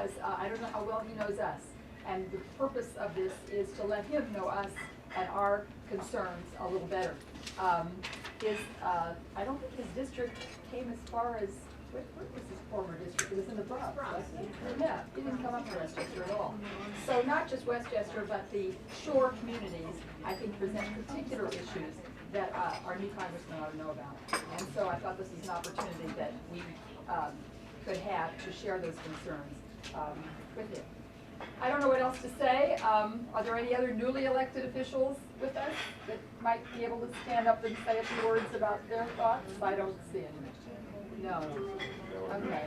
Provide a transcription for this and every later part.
because I don't know how well he knows us. And the purpose of this is to let him know us and our concerns a little better. I don't think his district came as far as, where was his former district? It was in the Bronx, wasn't it? Yeah, it didn't come up to Westchester at all. So not just Westchester, but the shore communities, I think, present particular issues that our new congressman ought to know about. And so I thought this was an opportunity that we could have to share those concerns with him. I don't know what else to say. Are there any other newly elected officials with us that might be able to stand up and say a few words about their thoughts? I don't see any. No. Okay.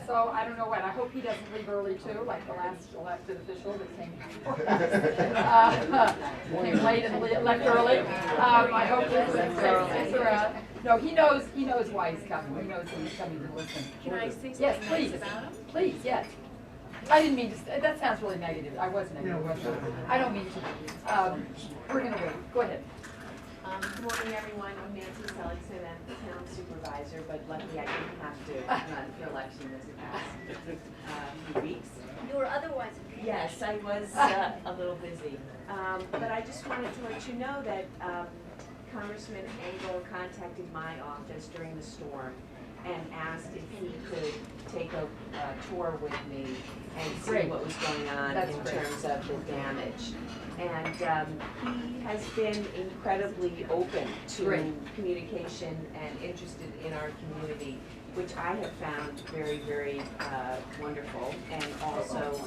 So I don't know what. I hope he doesn't leave early too, like the last elected official that came before us. Came late and left early. I hope he's around. No, he knows why he's coming. He knows he's coming to listen. Can I say something yes, please. nice about him? Please, yes. I didn't mean to, that sounds really negative. I was negative. I don't mean to. We're going to wait. Go ahead. Good morning, everyone. I'm Nancy Seligson. I'm the town supervisor, but luckily I didn't have to run for election this past few weeks. You were otherwise. Yes, I was a little busy. But I just wanted to let you know that Congressman Engel contacted my office during the storm and asked if he could take a tour with me and see what was going on in terms of the damage. And he has been incredibly open to communication and interested in our community, which I have found very, very wonderful, and also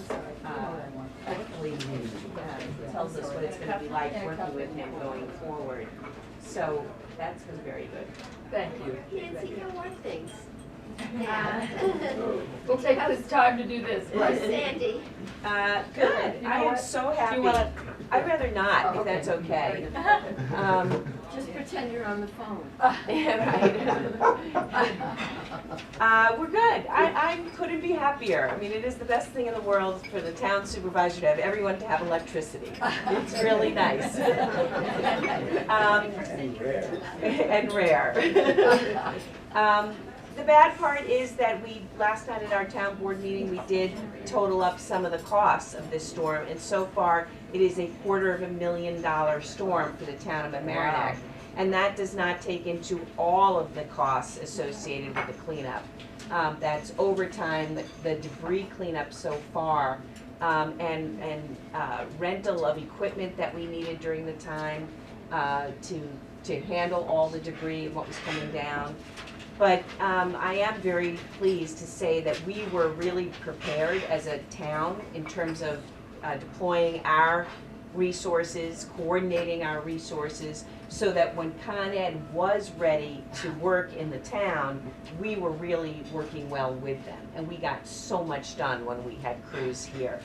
hopefully tells us what it's going to be like working with him going forward. So that's been very good. Thank you. Nancy, you want things. We'll take this time to do this. Right. Sandy. Good. I am so happy. I'd rather not, if that's okay. Just pretend you're on the phone. Right. We're good. I couldn't be happier. I mean, it is the best thing in the world for the town supervisor to have everyone to have electricity. It's really nice. And rare. The bad part is that last night at our town board meeting, we did total up some of the costs of this storm, and so far it is a $250,000 storm for the town of Mamaroneck. Wow. And that does not take into all of the costs associated with the cleanup. That's overtime, the debris cleanup so far, and rental of equipment that we needed during the time to handle all the debris and what was coming down. But I am very pleased to say that we were really prepared as a town in terms of deploying our resources, coordinating our resources, so that when Con Ed was ready to work in the town, we were really working well with them. And we got so much done when we had crews here.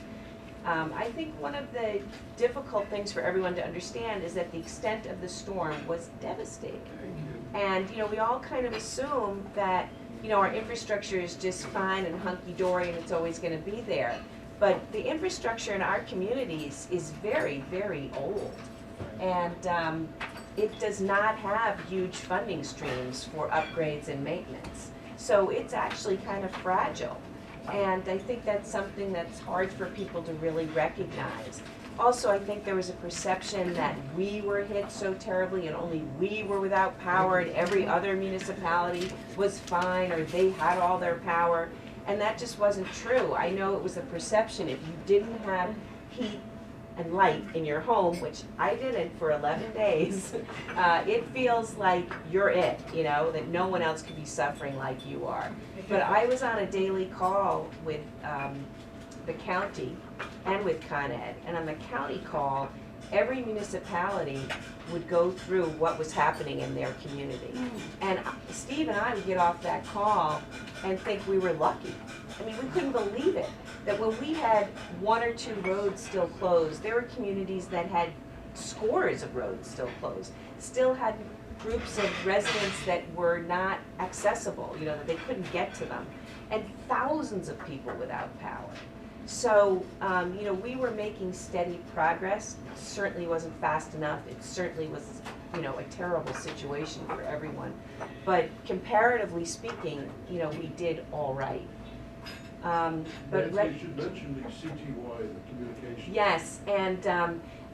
I think one of the difficult things for everyone to understand is that the extent of the storm was devastating. And, you know, we all kind of assume that, you know, our infrastructure is just fine and hunky-dory and it's always going to be there. But the infrastructure in our communities is very, very old. And it does not have huge funding streams for upgrades and maintenance. So it's actually kind of fragile. And I think that's something that's hard for people to really recognize. Also, I think there was a perception that we were hit so terribly and only we were without power and every other municipality was fine or they had all their power. And that just wasn't true. I know it was a perception. If you didn't have heat and light in your home, which I didn't for 11 days, it feels like you're it, you know, that no one else could be suffering like you are. But I was on a daily call with the county and with Con Ed, and on the county call, every municipality would go through what was happening in their community. And Steve and I would get off that call and think we were lucky. I mean, we couldn't believe it, that when we had 1 or 2 roads still closed, there were communities that had scores of roads still closed, still had groups of residents that were not accessible, you know, that they couldn't get to them, and thousands of people without power. So, you know, we were making steady progress. It certainly wasn't fast enough. It certainly was you know, a terrible situation for everyone. But comparatively speaking, you know, we did all right. But Nancy, you should mention the CTY, the communication. yes, and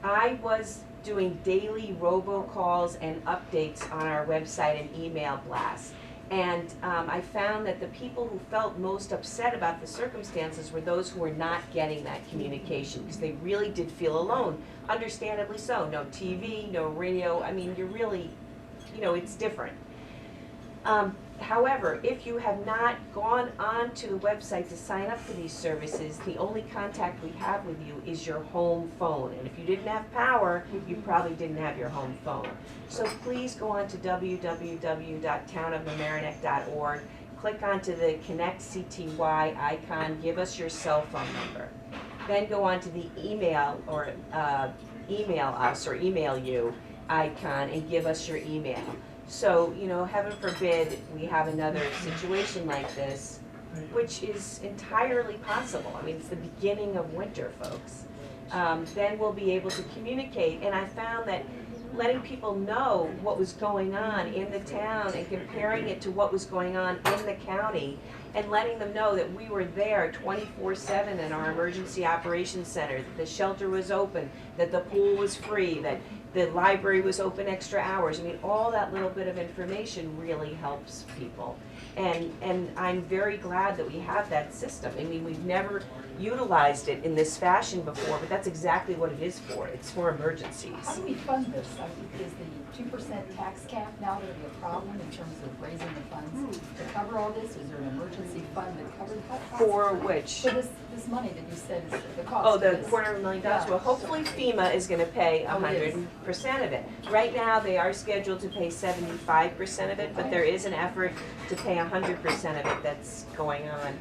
I was doing daily robocalls and updates on our website and email blasts. And I found that the people who felt most upset about the circumstances were those who were not getting that communication, because they really did feel alone, understandably so. No TV, no radio, I mean, you're really, you know, it's different. However, if you have not gone onto the website to sign up for these services, the only contact we have with you is your home phone. And if you didn't have power, you probably didn't have your home phone. So please go on to www.townofmamaroneck.org, click onto the Connect CTY icon, give us your cell phone number. Then go on to the email or email us or email you icon and give us your email. So, you know, heaven forbid we have another situation like this, which is entirely possible. I mean, it's the beginning of winter, folks. Then we'll be able to communicate. And I found that letting people know what was going on in the town and comparing it to what was going on in the county and letting them know that we were there 24/7 in our emergency operations center, that the shelter was open, that the pool was free, that the library was open extra hours. I mean, all that little bit of information really helps people. And I'm very glad that we have that system. I mean, we've never utilized it in this fashion before, but that's exactly what it is for. It's for emergencies. How do we fund this? I mean, is the 2% tax cap now going to be a problem in terms of raising the funds to cover all this? Is there an emergency fund that covers the cost? For which? For this money that you said is the cost. Oh, of the this. $250,000. Yeah. Well, hopefully FEMA is going to pay Oh, it is. 100% of it. Right now, they are scheduled to pay 75% of it, but there is an effort to pay 100% of it that's going on.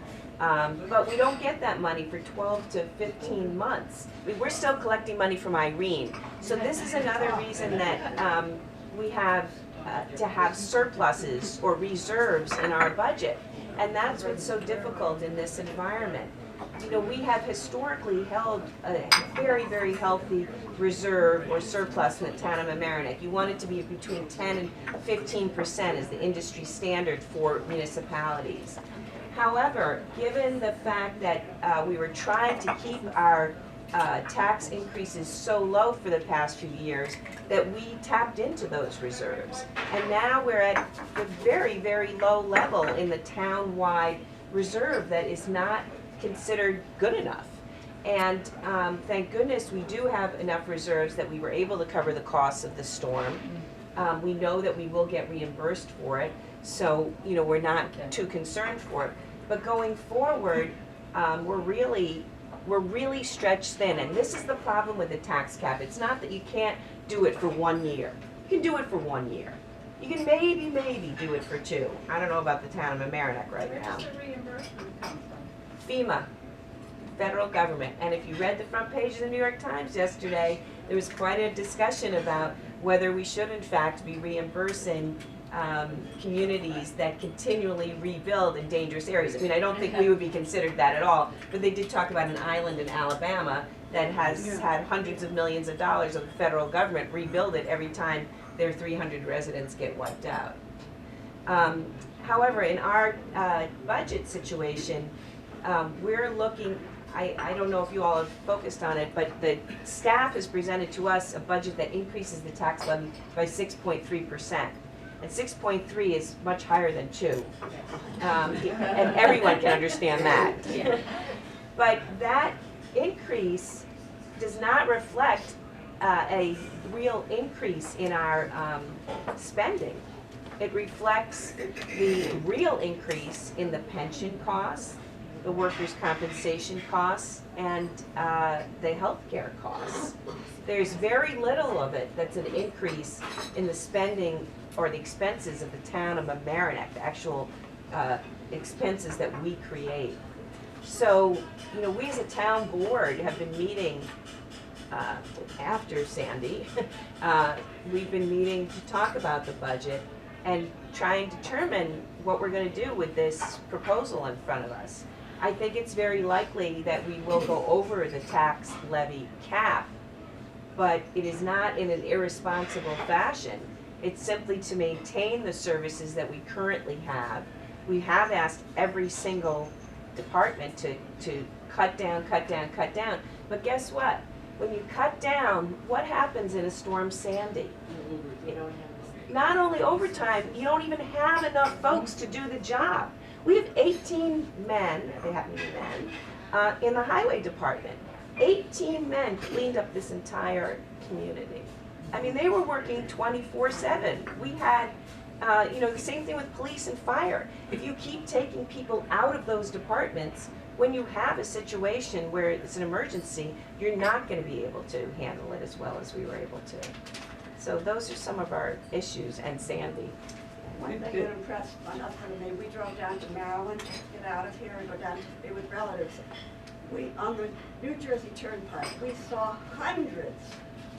But we don't get that money for 12 to 15 months. We're still collecting money from Irene. So this is another reason that we have to have surpluses or reserves in our budget. And that's what's so difficult in this environment. You know, we have historically held a very, very healthy reserve or surplus in the town of Mamaroneck. You want it to be between 10 and 15% is the industry standard for municipalities. However, given the fact that we were trying to keep our tax increases so low for the past few years, that we tapped into those reserves. And now we're at a very, very low level in the town-wide reserve that is not considered good enough. And thank goodness we do have enough reserves that we were able to cover the costs of the storm. We know that we will get reimbursed for it, so you know we're not too concerned for it. But going forward, we're really stretched thin, and this is the problem with the tax cap. It's not that you can't do it for 1 year. You can do it for 1 year. You can maybe do it for 2. I don't know about the town of Mamaroneck right now. Where does the reimbursement come from? FEMA, federal government. And if you read the front page of the New York Times yesterday, there was quite a discussion about whether we should in fact be reimbursing communities that continually rebuild in dangerous areas. I mean, I don't think we would be considered that at all, but they did talk about an island in Alabama that has had hundreds of millions of dollars of the federal government rebuild it every time their 300 residents get wiped out. However, in our budget situation, we're looking, I don't know if you all have focused on it, but the staff has presented to us a budget that increases the tax levy by 6.3%. And 6.3 is much higher than 2. And everyone can understand that. But that increase does not reflect a real increase in our spending. It reflects the real increase in the pension costs, the workers' compensation costs, and the healthcare costs. There's very little of it that's an increase in the spending or the expenses of the town of Mamaroneck, the actual expenses that we create. So, you know, we as a town board have been meeting after Sandy. We've been meeting to talk about the budget and try and determine what we're going to do with this proposal in front of us. I think it's very likely that we will go over the tax levy cap, but it is not in an irresponsible fashion. It's simply to maintain the services that we currently have. We have asked every single department to cut down, cut down, cut down. But guess what? When you cut down, what happens in a storm Sandy? Not only overtime, you don't even have enough folks to do the job. We have 18 men, they happen to be men, in the highway department. 18 men cleaned up this entire community. I mean, they were working 24/7. We had, the same thing with police and fire. If you keep taking people out of those departments, when you have a situation where it's an emergency, you're not going to be able to handle it as well as we were able to. So those are some of our issues, and Sandy. One thing that impressed my husband and me, we drove down to Maryland to get out of here and go down to be with relatives. On the New Jersey Turnpike, we saw hundreds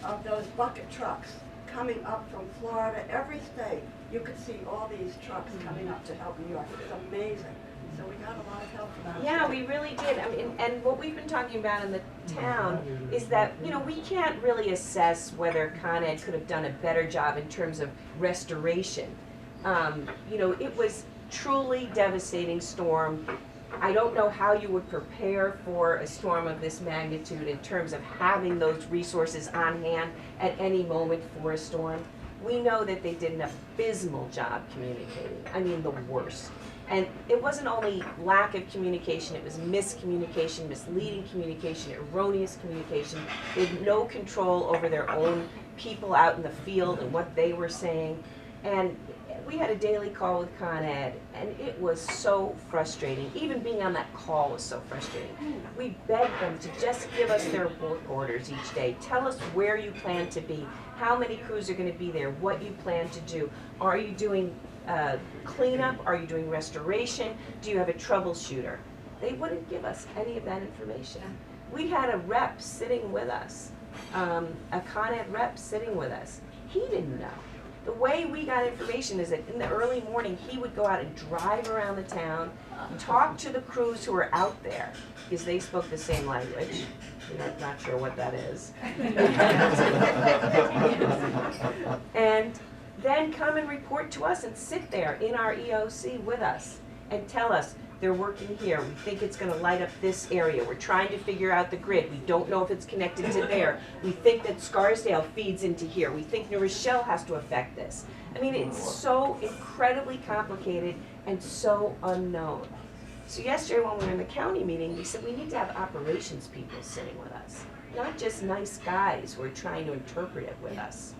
of those bucket trucks coming up from Florida, every state. You could see all these trucks coming up to help New York. It was amazing. So we got a lot of help from out Yeah, there. we really did. I mean, and what we've been talking about in the town is that, we can't really assess whether Con Ed could have done a better job in terms of restoration. It was truly devastating storm. I don't know how you would prepare for a storm of this magnitude in terms of having those resources on hand at any moment for a storm. We know that they did an abysmal job communicating. I mean, the worst. And it wasn't only lack of communication, it was miscommunication, misleading communication, erroneous communication. They had no control over their own people out in the field and what they were saying. And we had a daily call with Con Ed, and it was so frustrating. Even being on that call was so frustrating. We begged them to just give us their work orders each day. Tell us where you plan to be, how many crews are going to be there, what you plan to do. Are you doing cleanup? Are you doing restoration? Do you have a troubleshooter? They wouldn't give us any of that information. We had a rep sitting with us, a Con Ed rep sitting with us. He didn't know. The way we got information is that in the early morning, he would go out and drive around the town, talk to the crews who were out there, because they spoke the same language. You're not sure what that is. And then come and report to us and sit there in our EOC with us and tell us, they're working here, we think it's going to light up this area, we're trying to figure out the grid, we don't know if it's connected to there, we think that Scarsdale feeds into here, we think New Rochelle has to affect this. I mean, it's so incredibly complicated and so unknown. So yesterday when we were in the county meeting, we said we need to have operations people sitting with us, not just nice guys who are trying to interpret it with us,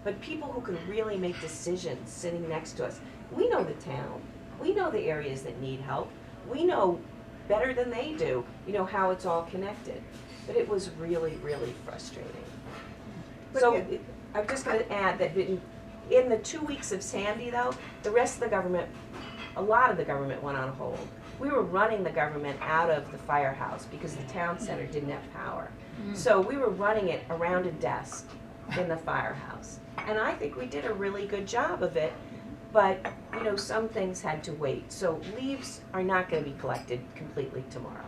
but people who can really make decisions sitting next to us. We know the town, we know the areas that need help. We know better than they do, how it's all connected. But it was really, really frustrating. So I'm just going to add that in the 2 weeks of Sandy, though, the rest of the government, a lot of the government went on hold. We were running the government out of the firehouse because the town center didn't have power. So we were running it around a desk in the firehouse. And I think we did a really good job of it. But, some things had to wait. So leaves are not going to be collected completely tomorrow.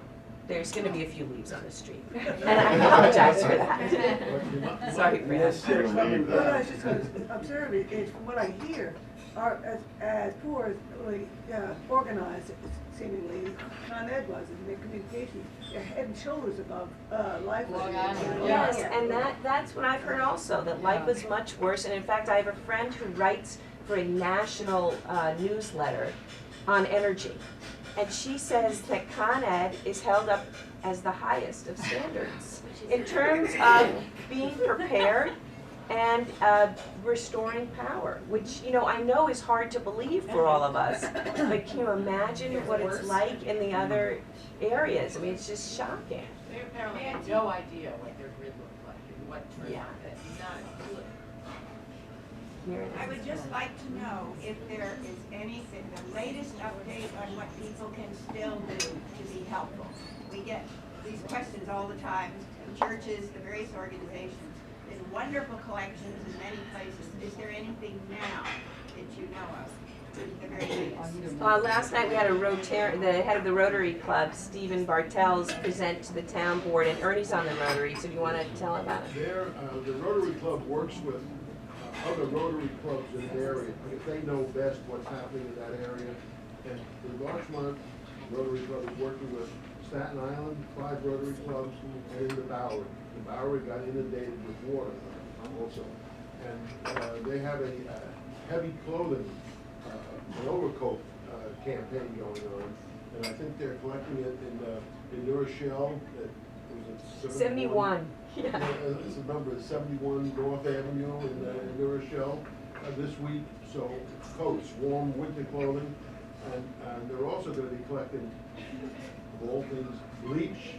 There's going to be a few leaves on the street. And I apologize for that. Sorry, Fran. What I was just going to observe is, from what I hear, as poor as organized, seemingly, Con Ed was in their communication, they're head and shoulders above life. Yes, and that's what I've heard also, that life was much worse. And in fact, I have a friend who writes for a national newsletter on energy. And she says that Con Ed is held up as the highest of standards in terms of being prepared and restoring power, which, I know is hard to believe for all of us. But can you imagine what it's like in the other areas? I mean, it's just shocking. They apparently have no idea what their grid looks like and what it's not good. I would just like to know if there is anything, the latest update on what people can still do to be helpful. We get these questions all the time from churches, the various organizations. There's wonderful collections in many places. Is there anything now that you know of? the very latest. Last night we had the head of the Rotary Club, Stephen Bartels, present to the town board, and Ernie's on the Rotary, so do you want to tell about it? The Rotary Club works with other Rotary clubs in the area, because they know best what's happening in that area. And the Larchmont Rotary Club is working with Staten Island, 5 Rotary clubs, and in the Bowery. The Bowery got inundated with water also. And they have a heavy clothing, an overcoat campaign going on. And I think they're collecting it in New Rochelle, was it 71. Yeah. It's a number, 71 North Avenue in New Rochelle this week. So coats, warm winter clothing. And they're also going to be collecting, of all things, bleach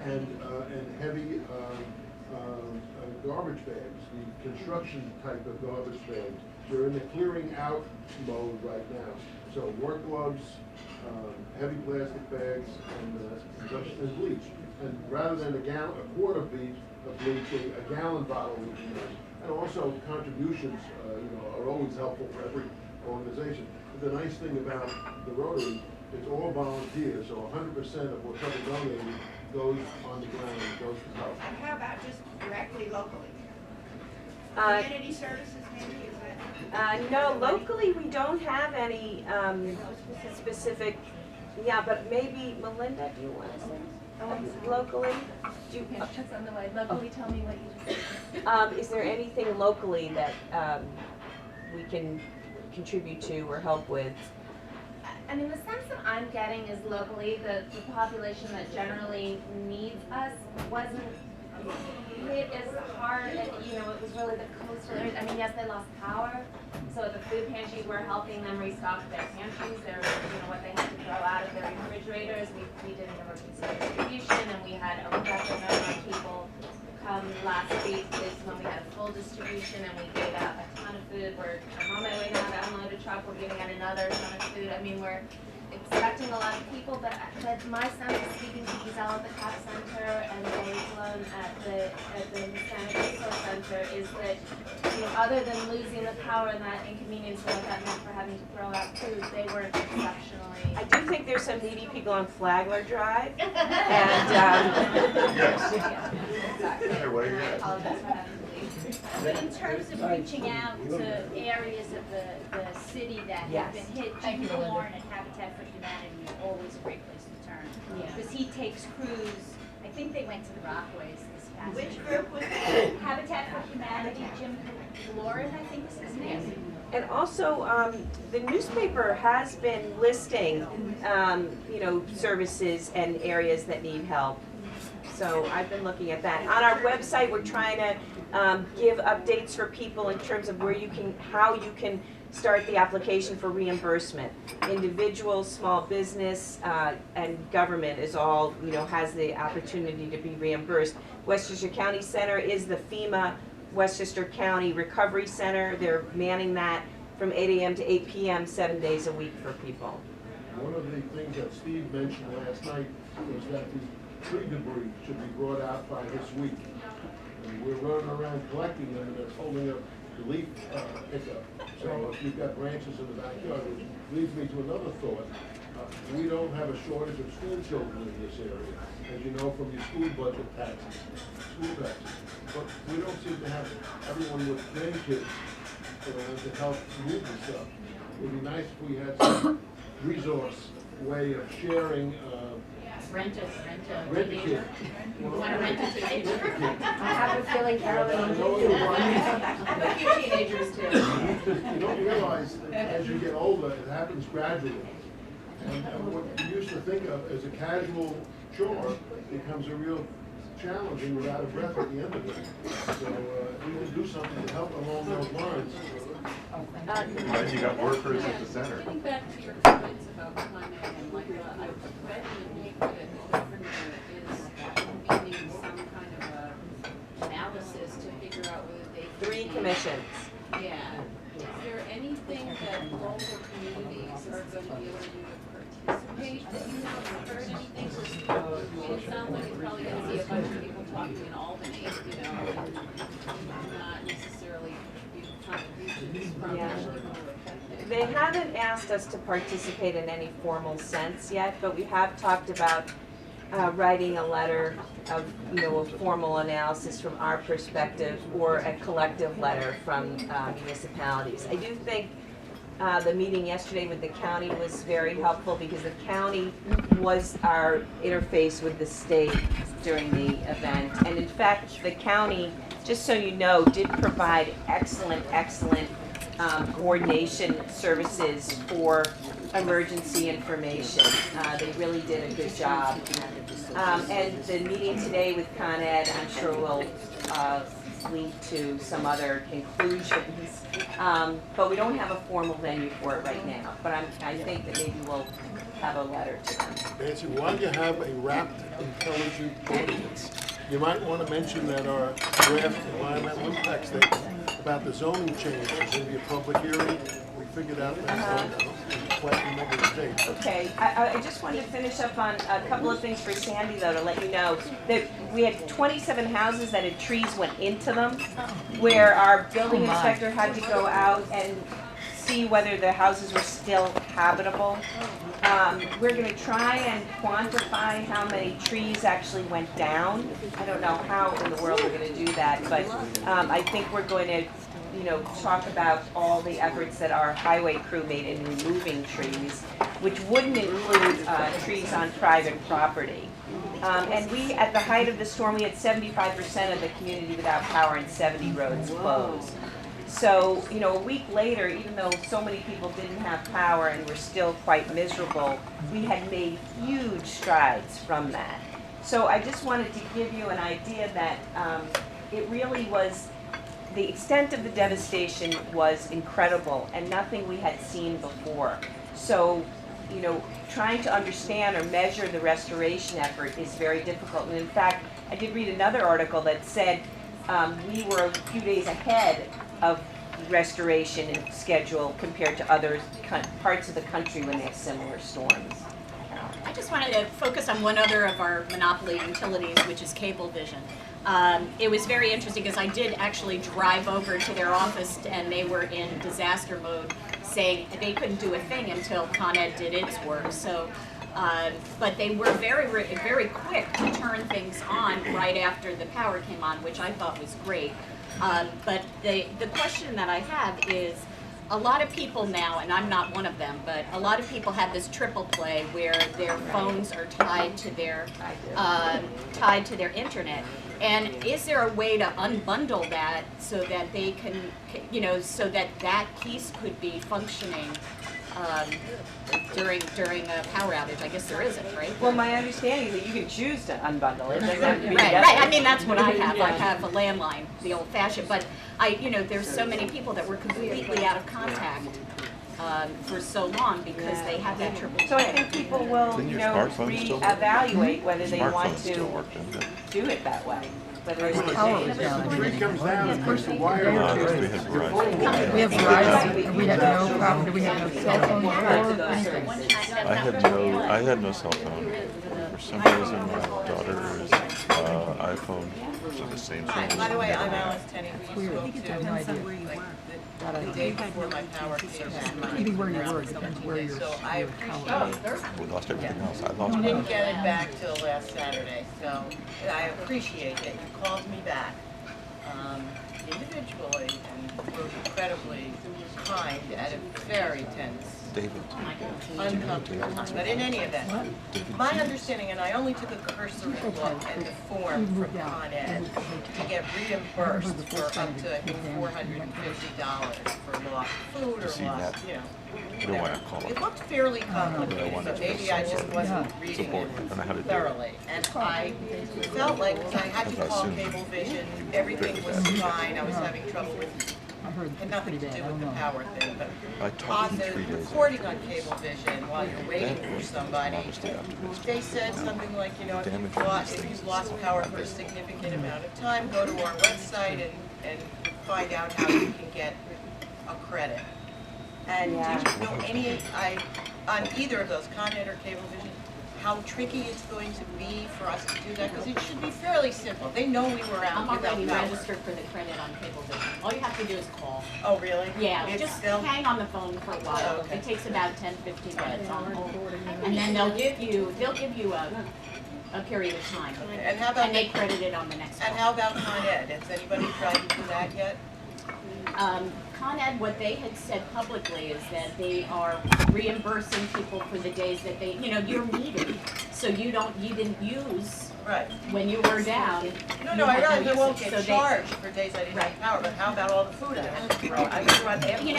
and heavy garbage bags, the construction type of garbage bags. They're in the clearing out mode right now. So work gloves, heavy plastic bags, and bleach. And rather than a quart of bleach, a gallon bottle would be nice. And also contributions, are always helpful for every organization. The nice thing about the Rotary, it's all volunteers, so 100% of whatever donated goes on the ground, goes to help. And how about just directly locally? Community services maybe, is it? No, locally we don't have any specific, but maybe, Melinda, do you want to say locally? That's on the way. Locally, tell me what you just said. Is there anything locally that we can contribute to or help with? I mean, the sense that I'm getting is locally the population that generally needs us wasn't hit as hard, and it was really the coastal areas. I mean, yes, they lost power, so at the food pantries we're helping them restock their pantries, what they had to throw out of their refrigerators. We did an emergency distribution, and we had a record number of people come last week when we had a full distribution, and we gave out a ton of food. I'm on my way now to unload a truck. We're giving out another ton of food. I mean, we're expecting a lot of people, but my sense is speaking to Giselle at the CAP Center and Seligson at the Hispanic Resource Center is that, other than losing the power and that inconvenience and what that meant for having to throw out food, they weren't exceptionally. I do think there's some needy people on Flagler Drive, and Yes. Yeah, exactly. Either way, And I yeah. apologize for having to leave. But in terms of reaching out to areas of the city that have been hit, Jim Corn and Habitat for Humanity are always a great place to turn. Yeah. Because he takes crews, I think they went to the Rockaways this past Which year. group was that? Habitat for Humanity, Jim Lauren, I think is his name. And also, the newspaper has been listing, services and areas that need help. So I've been looking at that. On our website, we're trying to give updates for people in terms of how you can start the application for reimbursement. Individuals, small business, and government is all, has the opportunity to be reimbursed. Westchester County Center is the FEMA Westchester County Recovery Center. They're manning that from 8 a.m. to 8 p.m. 7 days a week for people. One of the things that Steve mentioned last night was that the tree debris should be brought out by this week. And we're running around collecting them, and that's holding up the leaf pickup. So if you've got branches in the backyard, which leads me to another thought. We don't have a shortage of school children in this area, as you know from your school budget taxes, school taxes. But we don't seem to have everyone with grandkids around to help move the stuff. It would be nice if we had some resource way of sharing. Rent a Rent a kid. You want to rent a teenager? I have a feeling Carolyn will You do know, one. I have a few teenagers too. You don't realize that as you get older, it happens gradually. And what you used to think of as a casual chore becomes a real challenge, and you're out of breath at the end of it. So we can do something to help along those lines. Glad you got workers at the center. Getting back to your comments about climate and like, I read in the paper that the governor is convening some kind of analysis to figure out whether they. 3 commissions. Yeah. Is there anything that local communities are going to be able to do to participate? Have you not heard anything? It sounds like it's probably going to be a bunch of people talking in Albany, and not necessarily contributions from Yeah. national or federal. they haven't asked us to participate in any formal sense yet, but we have talked about writing a letter of, a formal analysis from our perspective, or a collective letter from municipalities. I do think the meeting yesterday with the county was very helpful, because the county was our interface with the state during the event. And in fact, the county, just so you know, did provide excellent coordination services for emergency information. They really did a good job. And the meeting today with Con Ed, I'm sure will lead to some other conclusions. But we don't have a formal venue for it right now. But I think that maybe we'll have a letter to them. Nancy, while you have a rapt, intelligent audience, you might want to mention that our draft environmental impact statement about the zoning change is going to be a public hearing. We figured out that. Quite remember the date. Okay, I just wanted to finish up on a couple of things for Sandy, though, to let you know that we had 27 houses that had trees went into them, where our building inspector had to go out and see whether the houses were still habitable. We're going to try and quantify how many trees actually went down. I don't know how in the world we're going to do that, but I think we're going to talk about all the efforts that our highway crew made in removing trees, which wouldn't include trees on private property. And we, at the height of the storm, we had 75% of the community without power and 70 roads closed. So, a week later, even though so many people didn't have power and were still quite miserable, we had made huge strides from that. So I just wanted to give you an idea that it really was, the extent of the devastation was incredible and nothing we had seen before. So, trying to understand or measure the restoration effort is very difficult. And in fact, I did read another article that said we were a few days ahead of restoration schedule compared to other parts of the country when they have similar storms. I just wanted to focus on one other of our monopoly utilities, which is Cablevision. It was very interesting because I did actually drive over to their office and they were in disaster mode, saying they couldn't do a thing until Con Ed did its work. So, but they were very quick to turn things on right after the power came on, which I thought was great. But the question that I have is, a lot of people now, and I'm not one of them, but a lot of people have this triple play where their phones are tied to their internet. And is there a way to unbundle that so that they can, so that piece could be functioning during a power outage? I guess there isn't, right? Well, my understanding is that you can choose to unbundle it. It doesn't have to be Right. I mean, that's what I have. I have a landline, the old-fashioned. But there's so many people that were completely out of contact for so long because they have that triple play. So I think people will, reevaluate whether they want to do it that way. Whether it's If the tree comes down and push the wire out, we had Verizon. We have Verizon, we had no problem, we had no cell phone or anything. I had no cell phone. For some reason, my daughter's iPhone was the same Hi, thing. by the way, I'm Alice Tenney. We spoke to the day before my power came back. Maybe where you were, depends where you're. So I appreciate We lost everything else. I lost we didn't mine. get it back till last Saturday, so I appreciate that you called me back individually and were incredibly kind at a very tense, David. uncomfortable time. But in any event, my understanding, and I only took a cursory look at the form from Con Ed to get reimbursed for up to, I think, $450 for lost food or See, lost, I don't want to call It it. looked fairly complicated, so maybe I just wasn't reading Support. I don't know how to it do it. thoroughly. And I felt like, because I had to call Cablevision, everything was fine, I was having trouble with, had nothing to do with the power thing, but I on talked to the him 3 days recording on Cablevision, while you're waiting That for was somebody, obviously afterwards. they said something like, if you've lost power for a significant amount of time, go to our website and find out how you can get a credit. And did you know on either of those, Con Ed or Cablevision, how tricky it's going to be for us to do that? Because it should be fairly simple. They know we were out I'm without already power. registered for the credit on Cablevision. All you have to do is call. Oh, really? Yeah, It's just still, hang on the phone for a while. Okay. It takes about 10-15 minutes on hold. And then they'll give you a period of time. and how about, And they credit it on the next and one. how about Con Ed? Has anybody tried to do that yet? Con Ed, what they had said publicly is that they are reimbursing people for the days that they, you're needed. So you didn't use Right. when you were down. No, you I had realize to they use won't it. get So they- charged for days I didn't have power, but how about all the food I had to throw? I threw out everything.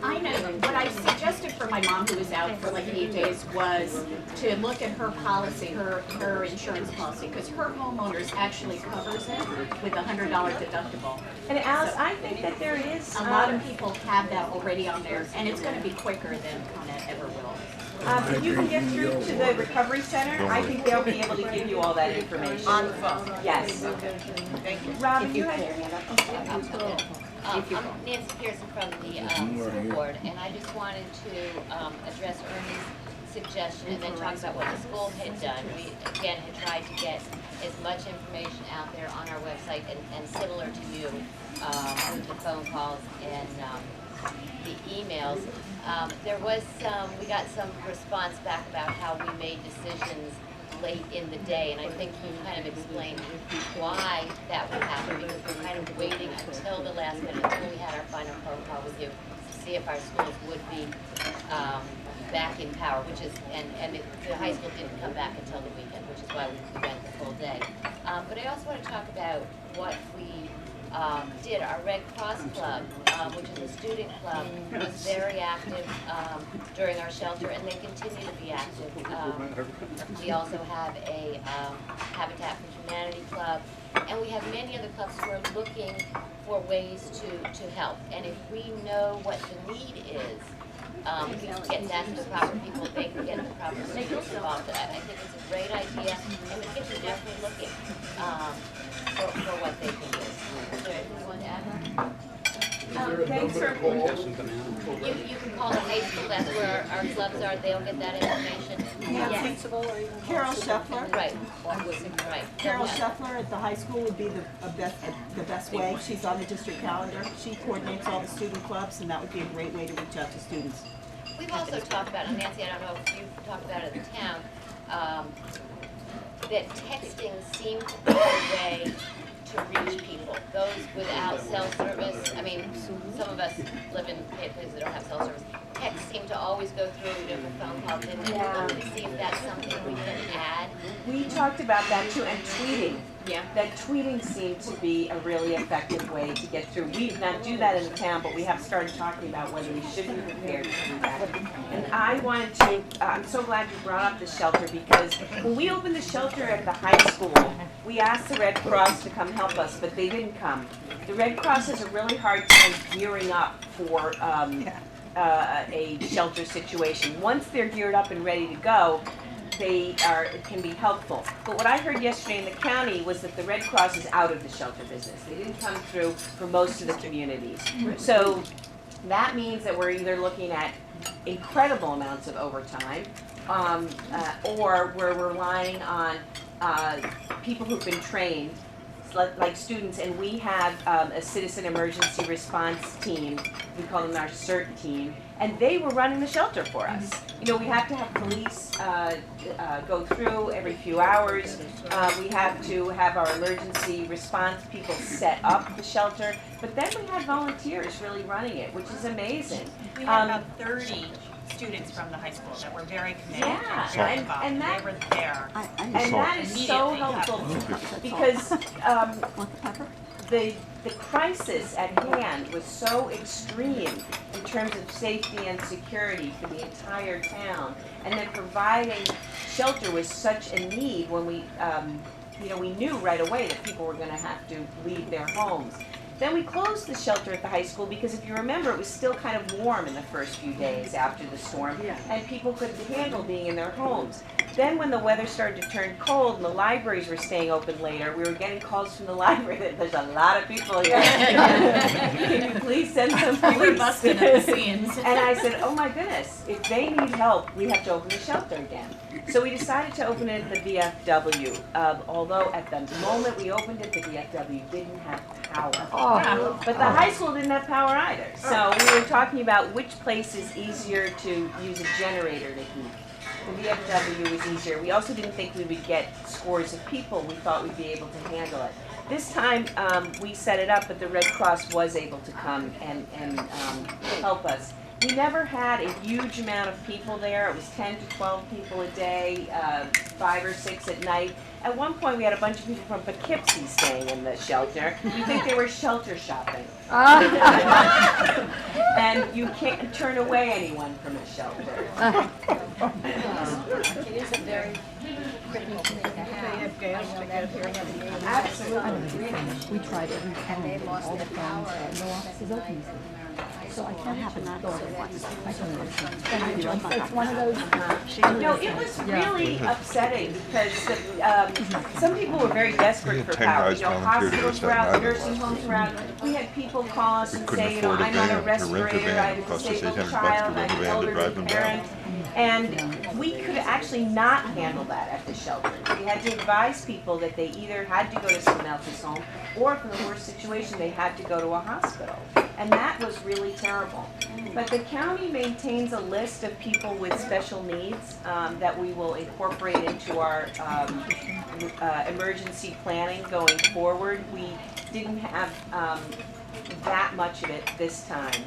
I know, what I suggested for my mom who was out for like 8 days was to look at her policy, her insurance policy, because her homeowners actually covers it with a $100 deductible. And Alice, I think that there is, A lot of people have that already on there, and it's gonna be quicker than Con Ed ever will. if you can get through to the recovery center, I think they'll be able to give you all that information. On the phone. Yes. Thank you. Robin, you had your hand up. I'm Nancy Pearson from the school board, and I just wanted to address Ernie's suggestion and then talk about what the school had done. We, again, had tried to get as much information out there on our website and similar to you, with the phone calls and the emails. We got some response back about how we made decisions late in the day, and I think you kind of explained why that would happen, because we're kind of waiting until the last minute, until we had our final phone call with you, to see if our schools would be back in power, which is, and the high school didn't come back until the weekend, which is why we went the full day. But I also want to talk about what we did. Our Red Cross Club, which is a student club, was very active during our shelter, and they continue to be active. We also have a Habitat for Humanity club, and we have many other clubs who are looking for ways to help. And if we know what the need is, we can get that to the proper people, they can get the proper people involved. I think it's a great idea, and the kids are definitely looking for what they can do. Is there anything you want to add? Thanks for, You can call the high school, that's where our clubs are, they'll get that information. Yes. Carol Scheffler. Right. Carol Scheffler at the high school would be the best way. She's on the district calendar. She coordinates all the student clubs, and that would be a great way to reach out to students. We've also talked about, and Nancy, I don't know if you've talked about it in the town, that texting seemed to be a way to reach people. Those without cell service, I mean, some of us live in places that don't have cell service. Texts seem to always go through different phone calls, and we're looking to see if that's something we can add. we talked about that too, and tweeting. Yeah. That tweeting seemed to be a really effective way to get through. We did not do that in the town, but we have started talking about whether we should be prepared to do that. And I wanted to, I'm so glad you brought up the shelter, because when we opened the shelter at the high school, we asked the Red Cross to come help us, but they didn't come. The Red Cross has a really hard time gearing up for a shelter situation. Once they're geared up and ready to go, it can be helpful. But what I heard yesterday in the county was that the Red Cross is out of the shelter business. They didn't come through for most of the communities. So that means that we're either looking at incredible amounts of overtime, or we're relying on people who've been trained, like students, and we have a citizen emergency response team. We call them our CERT team, and they were running the shelter for us. We have to have police go through every few hours. We have to have our emergency response people set up the shelter, but then we had volunteers really running it, which is amazing. We had about 30 students from the high school that were very committed, Yeah, very and involved. that- They were there. And that is so helpful, because the crisis at hand was so extreme in terms of safety and security for the entire town, and then providing shelter was such a need when we knew right away that people were going to have to leave their homes. Then we closed the shelter at the high school because, if you remember, it was still kind of warm in the first few days after the storm, and people couldn't handle being in their homes. then when the weather started to turn cold and the libraries were staying open later, we were getting calls from the library that there's a lot of people here. Can you please send some police? We're busting at the seams. And I said, oh my goodness, if they need help, we have to open the shelter again. So we decided to open it at the VFW, although at the moment we opened it, the VFW didn't have power. Oh. But the high school didn't have power either. So we were talking about which place is easier to use a generator to heat. The VFW was easier. We also didn't think we would get scores of people. We thought we'd be able to handle it. This time we set it up, but the Red Cross was able to come and help us. We never had a huge amount of people there. It was 10 to 12 people a day, 5 or 6 at night. At one point, we had a bunch of people from Poughkeepsie staying in the shelter. We think they were shelter shopping. And you can't turn away anyone from a shelter. It is a very critical thing to have. Absolutely. We tried every town, They lost all the their towns, power. no offices open. So I can't have it go over once. I can It's one of those. No, it was really upsetting because some people were very desperate for 10 power. guys You know, volunteered to go hospitals were Staten out, Island nursing last homes were out. We had people call us We and couldn't say, you know, afford a I'm on a van, to rent a respirator, van. I It have a cost us disabled $800 child, to I rent a have an van to drive elderly them parent. down. And we could actually not handle that at the shelter. We had to advise people that they either had to go to someone else's home, or if in the worst situation, they had to go to a hospital. And that was really terrible. But the county maintains a list of people with special needs that we will incorporate into our emergency planning going forward. We didn't have that much of it this time.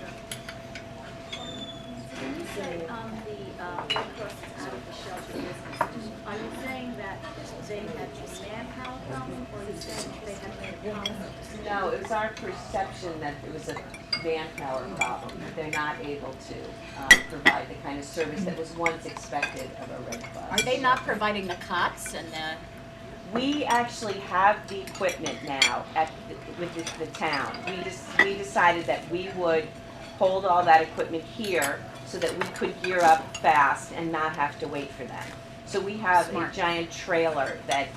When you say the persons out of the shelter business, are you saying that they had a manpower problem, or are you saying they had a No, it was our perception that it was a manpower problem. They're not able to provide the kind of service that was once expected of a Red Cross. Are they not providing the cots and the? We actually have the equipment now with the town. We decided that we would hold all that equipment here so that we could gear up fast and not have to wait for them. So we have a giant trailer that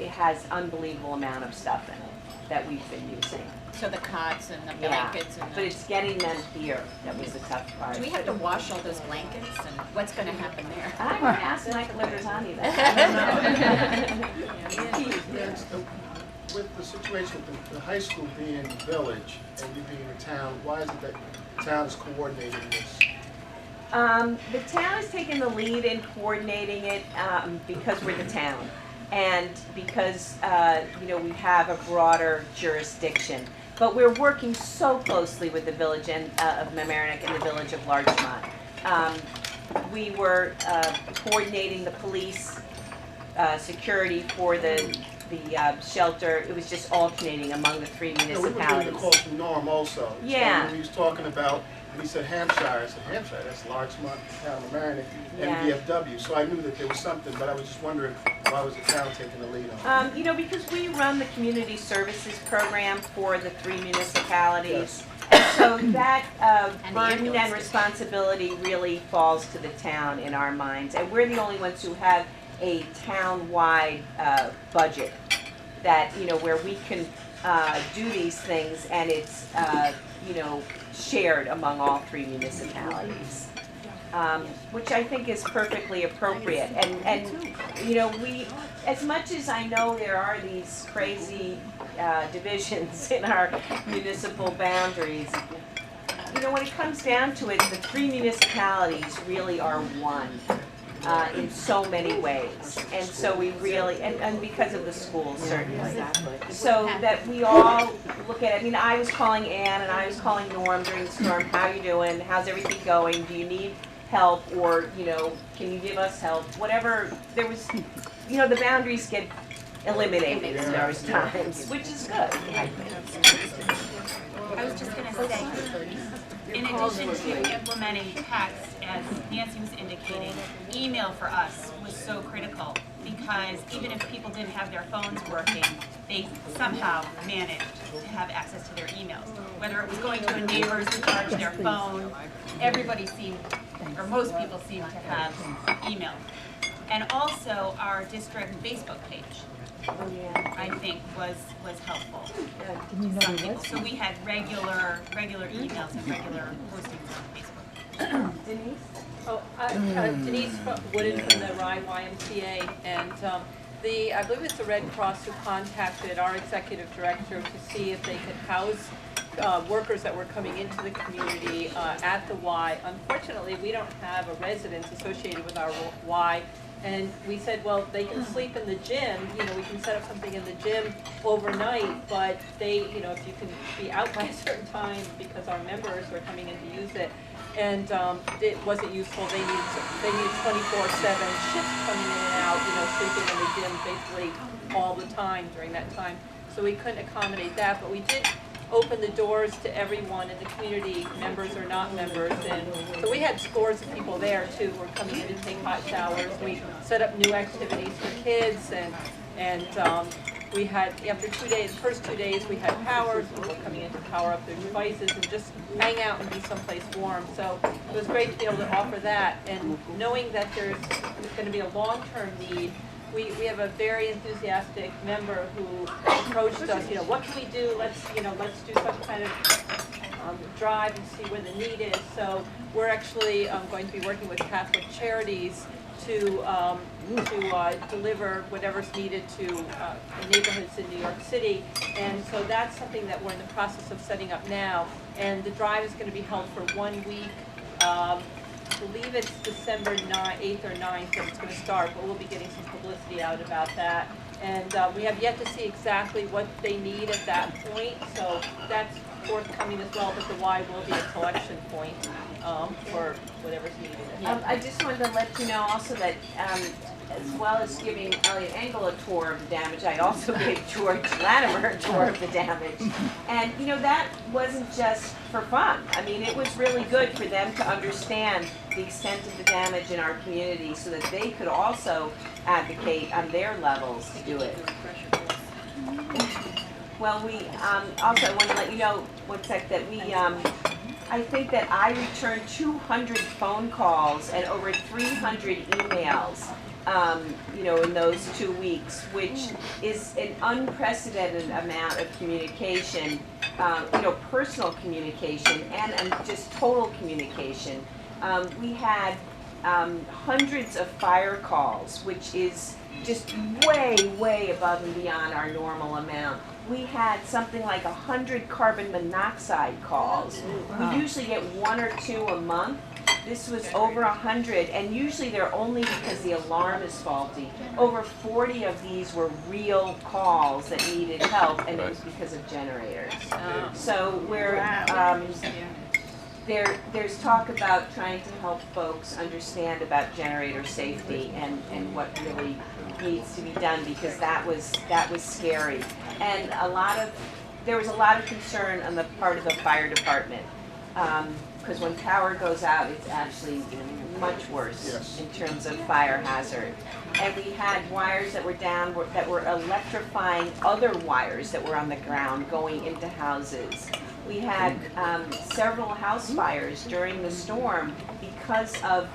it has unbelievable amount of stuff in it that we've been using. So the cots and the Yeah, blankets and the. but it's getting them here that was the tough part. Do we have to wash all those blankets and what's gonna happen there? I'm gonna ask Michael Libertani that. With the situation with the high school being village and you being a town, why is it that the town is coordinating this? The town has taken the lead in coordinating it because we're the town and because you know, we have a broader jurisdiction. But we're working so closely with the village of Mamaroneck and the village of Larchmont. We were coordinating the police security for the shelter. It was just alternating among the 3 We were municipalities. getting the call from Norm also. Yeah. So he was talking about, and he said Hampshire. I said Hampshire, that's Larchmont, town of Mamaroneck, and Yeah. VFW. So I knew that there was something, but I was just wondering why was the town taking the lead on it? You know, because we run the community services program for the 3 municipalities. And so that And the burden and ambulance. responsibility really falls to the town in our minds. And we're the only ones who have a town-wide budget that, you know, where we can do these things and it's, you know, shared among all 3 municipalities. Which I think is perfectly appropriate. And you know, we, as much as I know there are these crazy divisions in our municipal boundaries, you know, when it comes down to it, the 3 municipalities really are one in so many ways. And so we really, and because of the schools certainly. So that we all look at it. I mean, I was calling Ann and I was calling Norm during the storm. How you doing? How's everything going? Do you need help? Or, you know, can you give us help? Whatever, there was, you know, the boundaries get eliminated in those times, which is good, I think. I was just gonna say, in addition to implementing text, as Nancy was indicating, email for us was so critical because even if people didn't have their phones working, they somehow managed to have access to their emails. Whether it was going to a neighbor's to charge their phone, everybody seemed, or most people seemed to have email. And also our district Facebook page, I think was helpful. Some people, so we had regular emails and regular postings on Facebook. Denise? Oh, Denise Wooden from the Rye YMCA, and I believe it's the Red Cross who contacted our executive director to see if they could house workers that were coming into the community at the Y. Unfortunately, we don't have a residence associated with our Y. And we said, well, they can sleep in the gym, we can set up something in the gym overnight, but they, if you can be out by a certain time because our members are coming in to use it, and it wasn't useful, they need 24/7 shifts coming in and out, sleeping in the gym basically all the time during that time. So we couldn't accommodate that, but we did open the doors to everyone in the community, members or not members, and so we had scores of people there too who were coming in to take hot showers. We set up new activities for kids, and we had, after 2 days, the first 2 days we had power, people were coming in to power up their devices and just hang out and be someplace warm. So it was great to be able to offer that, and knowing that there's going to be a long-term need. We have a very enthusiastic member who approached us, what can we do? Let's do some kind of drive and see where the need is. So we're actually going to be working with Catholic Charities to deliver whatever's needed to neighborhoods in New York City. And so that's something that we're in the process of setting up now. And the drive is going to be held for 1 week. I believe it's December 8th or 9th that it's going to start, but we'll be getting some publicity out about that. And we have yet to see exactly what they need at that point, so that's forthcoming as well, but the Y will be a collection point for whatever's needed. I just wanted to let you know also that as well as giving Elliot Engel a tour of the damage, I also gave George Latimer a tour of the damage. And that wasn't just for fun. I mean, it was really good for them to understand the extent of the damage in our community so that they could also advocate on their levels to do it. Well, we also, I want to let you know, one sec, that we, I think that I returned 200 phone calls and over 300 emails, in those 2 weeks, which is an unprecedented amount of communication, personal communication and just total communication. We had hundreds of fire calls, which is just way, way above and beyond our normal amount. We had something like 100 carbon monoxide calls. We usually get 1 or 2 a month. This was over 100, and usually they're only because the alarm is faulty. Over 40 of these were real calls that needed help, and it was because of generators. So we're there's talk about trying to help folks understand about generator safety and what really needs to be done, because that was scary, and there was a lot of concern on the part of the fire department, because when power goes out, it's actually much worse in terms of fire hazard. And we had wires that were down that were electrifying other wires that were on the ground going into houses. We had several house fires during the storm because of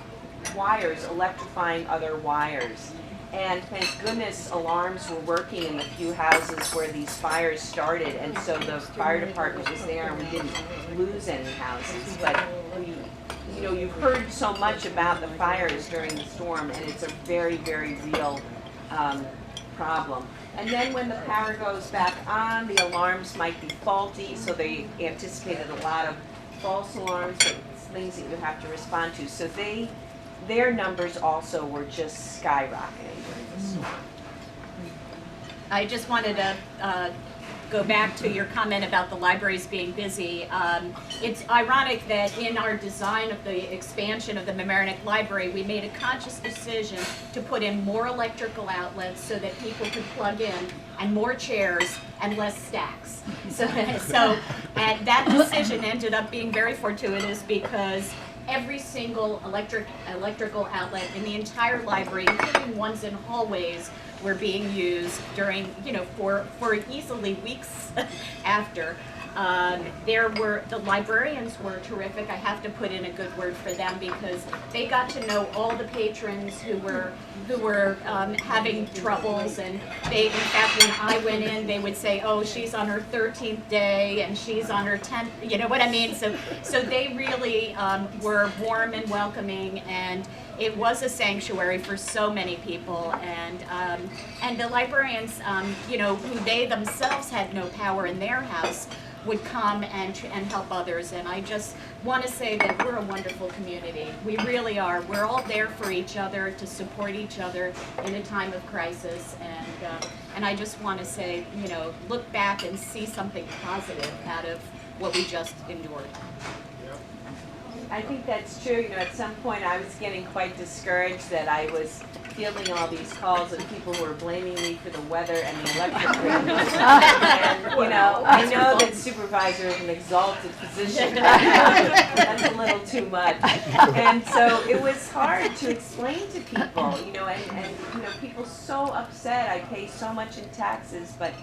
wires electrifying other wires. And thank goodness alarms were working in the few houses where these fires started, and so the fire department was there and we didn't lose any houses. But you've heard so much about the fires during the storm, and it's a very, very real problem. And then when the power goes back on, the alarms might be faulty, so they anticipated a lot of false alarms, but things that you have to respond to. So their numbers also were just skyrocketing during the storm. I just wanted to go back to your comment about the libraries being busy. It's ironic that in our design of the expansion of the Mamaroneck Library, we made a conscious decision to put in more electrical outlets so that people could plug in, and more chairs and less stacks. So and that decision ended up being very fortuitous, because every single electrical outlet in the entire library, including ones in hallways, were being used during, for easily weeks after. The librarians were terrific. I have to put in a good word for them because they got to know all the patrons who were having troubles, and in fact, when I went in, they would say, oh, she's on her 13th day and she's on her 10th, you know what I mean? So they really were warm and welcoming, and it was a sanctuary for so many people, and the librarians, who they themselves had no power in their house, would come and help others. And I just want to say that we're a wonderful community. We really are. We're all there for each other, to support each other in a time of crisis. And I just want to say, look back and see something positive out of what we just endured. I think that's true. At some point I was getting quite discouraged that I was fielding all these calls of people who were blaming me for the weather and the electric grid. And, I know that Supervisor is an exalted position. That's a little too much. And so it was hard to explain to people, and people so upset. I pay so much in taxes, but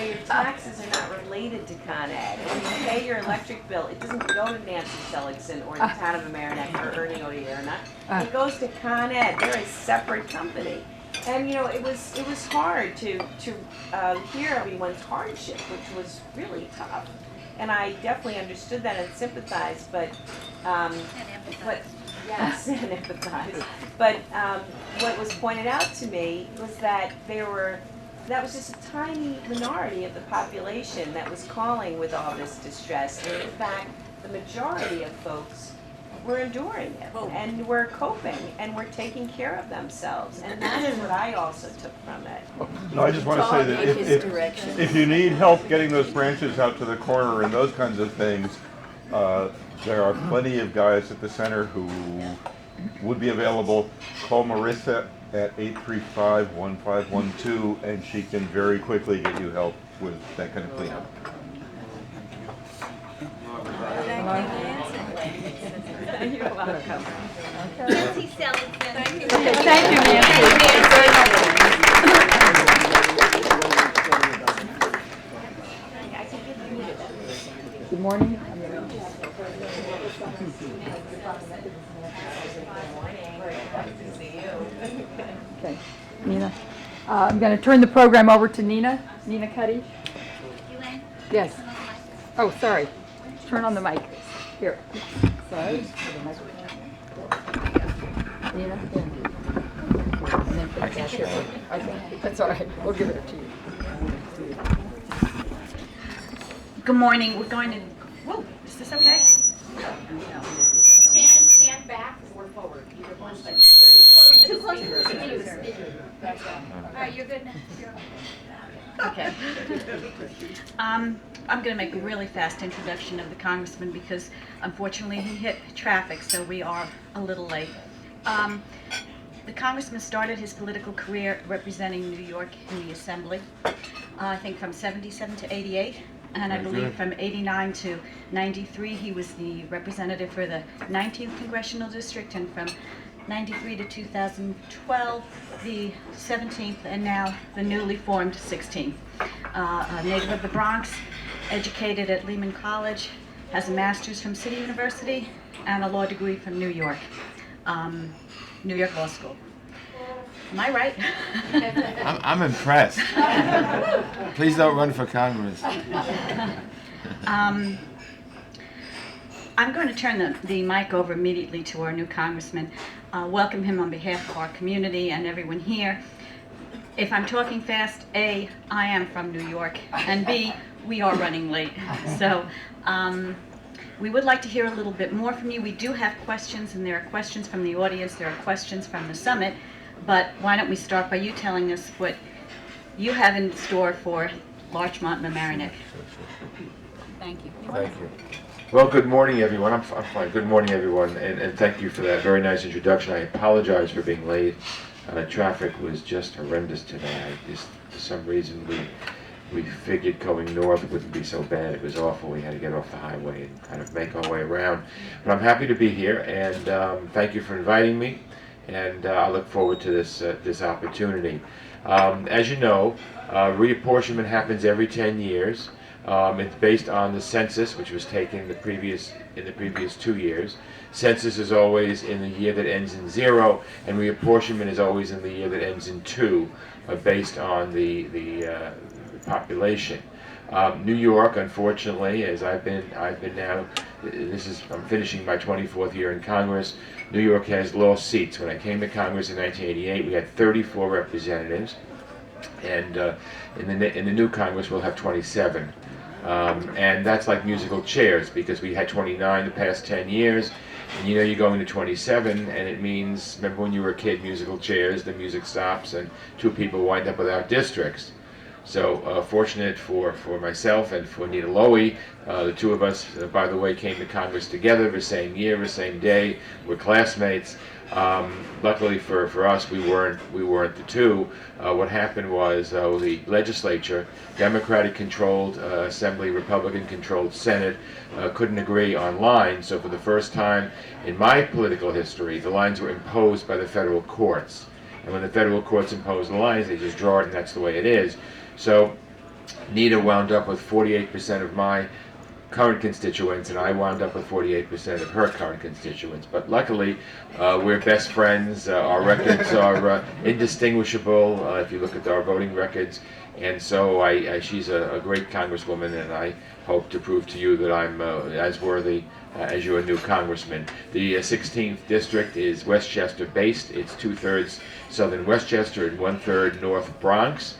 your taxes are not related to Con Ed. And when you pay your electric bill, it doesn't go to Nancy Seligson or the town of Mamaroneck or Ernie Odierna. It goes to Con Ed. They're a separate company. And it was hard to hear everyone's hardship, which was really tough. And I definitely understood that and sympathized, but yes, and empathize. But what was pointed out to me was that that was just a tiny minority of the population that was calling with all this distress. And in fact, the majority of folks were enduring it, and were coping, and were taking care of themselves. And that's what I also took from it. No, I just want to say that if you need help getting those branches out to the corner and those kinds of things, there are plenty of guys at the center who would be available. Call Marissa at 835-1512, and she can very quickly get you help with that kind of cleanup. You're welcome. Nancy Seligson. Thank you, Nancy. Good morning. Okay, Nina. I'm going to turn the program over to Nina Cuddy. Yes. Oh, sorry. Turn on the mic. Here. Sorry. Nina? I can share it. Okay, that's all right. We'll give it to you. Good morning. We're going to, whoa, is this okay? Stand back or forward, either one. Too close to the speaker. All right, you're good now. Okay. I'm going to make a really fast introduction of the congressman because unfortunately he hit traffic, so we are a little late. The congressman started his political career representing New York in the Assembly, I think from 77 to 88. And I believe from 89 to 93 he was the representative for the 19th Congressional District, and from 93 to 2012 the 17th, and now the newly formed 16th. A native of the Bronx, educated at Lehman College, has a master's from City University and a law degree from New York Law School. Am I right? I'm impressed. Please don't run for Congress. I'm going to turn the mic over immediately to our new congressman. Welcome him on behalf of our community and everyone here. If I'm talking fast, A, I am from New York, and B, we are running late. So we would like to hear a little bit more from you. We do have questions, and there are questions from the audience, there are questions from the summit, but why don't we start by you telling us what you have in store for Larchmont Mamaroneck. Thank you. Thank you. Well, good morning, everyone. I'm fine. Good morning, everyone, and thank you for that very nice introduction. I apologize for being late. Traffic was just horrendous today. For some reason, we figured going north wouldn't be so bad. It was awful. We had to get off the highway and kind of make our way around. But I'm happy to be here, and thank you for inviting me. And I look forward to this opportunity. As you know, reapportionment happens every 10 years. It's based on the census, which was taken in the previous 2 years. Census is always in the year that ends in 0, and reapportionment is always in the year that ends in 2, based on the population. New York, unfortunately, as I've been now, I'm finishing my 24th year in Congress. New York has lost seats. When I came to Congress in 1988, we had 34 representatives, and in the new Congress we'll have 27. And that's like musical chairs, because we had 29 the past 10 years, and you know you're going to 27, and it means, remember when you were a kid, musical chairs, the music stops, and 2 people wind up without districts. So fortunate for myself and for Nita Lowy, the 2 of us, by the way, came to Congress together the same year, the same day. We're classmates. Luckily for us, we weren't the 2. What happened was the legislature, Democratic-controlled Assembly, Republican-controlled Senate, couldn't agree on lines. So for the first time in my political history, the lines were imposed by the federal courts. And when the federal courts impose the lines, they just draw it, and that's the way it is. So Nita wound up with 48% of my current constituents, and I wound up with 48% of her current constituents. But luckily, we're best friends. Our records are indistinguishable if you look at our voting records. And so she's a great congresswoman, and I hope to prove to you that I'm as worthy as your new congressman. The 16th district is Westchester based. It's 2/3 southern Westchester and 1/3 North Bronx.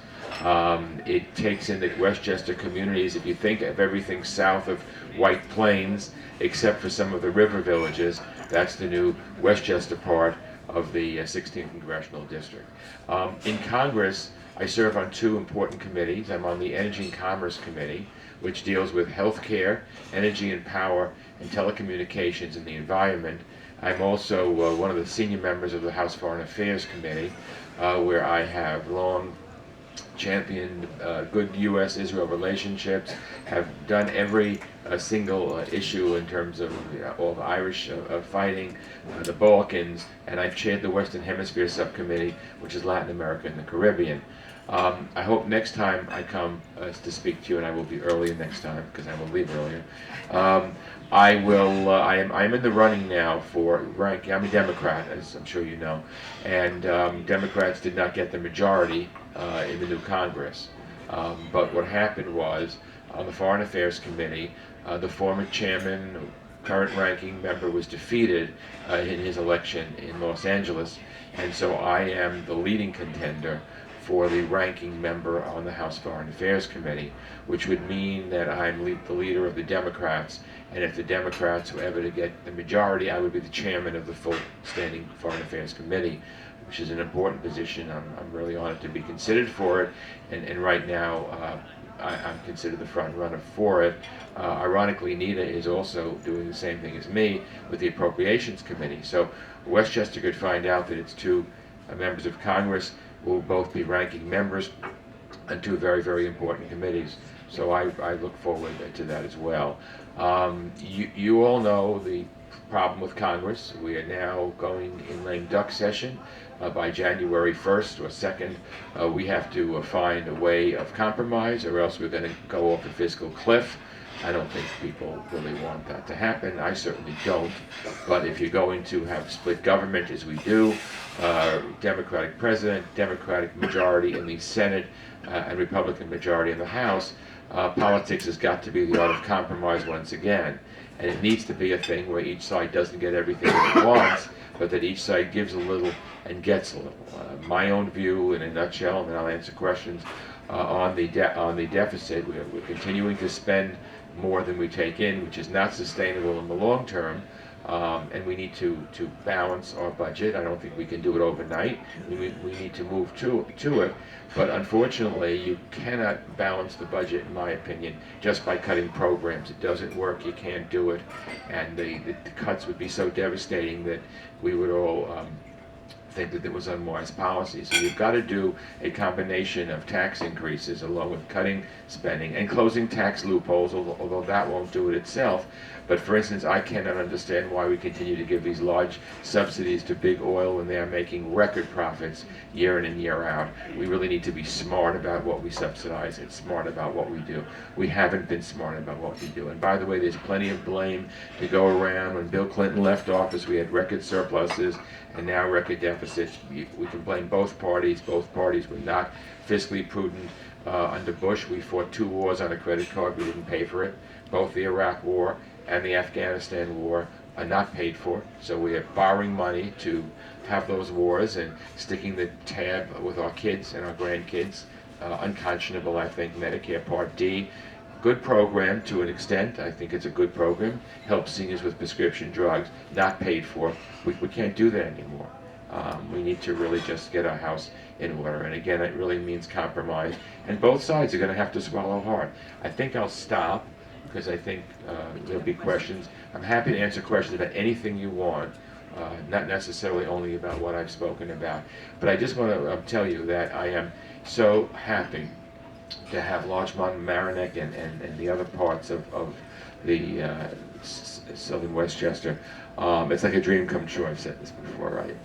It takes in the Westchester communities, if you think of everything south of White Plains, except for some of the river villages. That's the new Westchester part of the 16th Congressional District. In Congress, I serve on 2 important committees. I'm on the Energy and Commerce Committee, which deals with health care, energy and power, and telecommunications and the environment. I'm also one of the senior members of the House Foreign Affairs Committee, where I have long championed good U.S.-Israel relationships, have done every single issue in terms of all the Irish fighting, the Balkans, and I've chaired the Western Hemisphere Subcommittee, which is Latin America and the Caribbean. I hope next time I come to speak to you, and I will be earlier next time because I will leave earlier. I'm in the running now for rank. I'm a Democrat, as I'm sure you know, and Democrats did not get the majority in the new Congress. But what happened was, on the Foreign Affairs Committee, the former chairman, current ranking member, was defeated in his election in Los Angeles, and so I am the leading contender for the ranking member on the House Foreign Affairs Committee, which would mean that I'm the leader of the Democrats, and if the Democrats were ever to get the majority, I would be the chairman of the full standing Foreign Affairs Committee, which is an important position. I'm really honored to be considered for it, and right now I'm considered the front runner for it. Ironically, Nita is also doing the same thing as me with the Appropriations Committee. So Westchester could find out that its 2 members of Congress will both be ranking members on 2 very, very important committees. So I look forward to that as well. You all know the problem with Congress. We are now going in lame duck session. By January 1st or 2nd, we have to find a way of compromise, or else we're going to go off a fiscal cliff. I don't think people really want that to happen. I certainly don't. But if you're going to have split government, as we do, Democratic president, Democratic majority in the Senate, and Republican majority in the House, politics has got to be the art of compromise once again. And it needs to be a thing where each side doesn't get everything that it wants, but that each side gives a little and gets a little. My own view, in a nutshell, and then I'll answer questions, on the deficit. We're continuing to spend more than we take in, which is not sustainable in the long term, and we need to balance our budget. I don't think we can do it overnight. We need to move to it, but unfortunately you cannot balance the budget, in my opinion, just by cutting programs. It doesn't work. You can't do it, and the cuts would be so devastating that we would all think that it was unwise policy. So you've got to do a combination of tax increases along with cutting spending and closing tax loopholes, although that won't do it itself. But for instance, I cannot understand why we continue to give these large subsidies to big oil when they are making record profits year in and year out. We really need to be smart about what we subsidize and smart about what we do. We haven't been smart about what we do. And by the way, there's plenty of blame to go around. When Bill Clinton left office, we had record surpluses and now record deficits. We can blame both parties. Both parties were not fiscally prudent. Under Bush, we fought 2 wars on a credit card. We didn't pay for it. Both the Iraq War and the Afghanistan War are not paid for. So we are borrowing money to have those wars and sticking the tab with our kids and our grandkids. Unconscionable, I think. Medicare Part D, good program to an extent. I think it's a good program. Helps seniors with prescription drugs, not paid for. We can't do that anymore. We need to really just get our house in order. And again, it really means compromise. And both sides are going to have to swallow hard. I think I'll stop because I think there'll be questions. I'm happy to answer questions about anything you want, not necessarily only about what I've spoken about. But I just want to tell you that I am so happy to have Larchmont Mamaroneck and the other parts of the Southern Westchester. It's like a dream come true. I've said this before, right?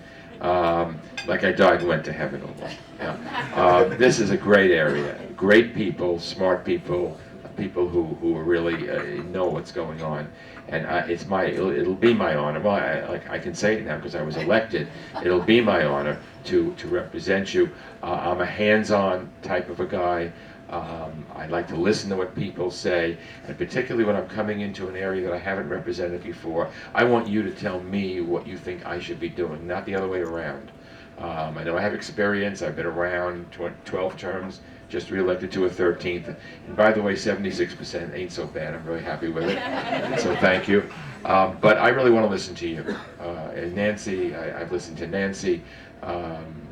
Like I died and went to heaven almost. Yeah. This is a great area. Great people, smart people, people who really know what's going on. And it'll be my honor. Well, I can say it now because I was elected. It'll be my honor to represent you. I'm a hands-on type of a guy. I like to listen to what people say, and particularly when I'm coming into an area that I haven't represented before, I want you to tell me what you think I should be doing, not the other way around. I know I have experience. I've been around 12 terms, just reelected to a 13th. And by the way, 76% ain't so bad. I'm really happy with it. So thank you. But I really want to listen to you. And Nancy, I've listened to Nancy,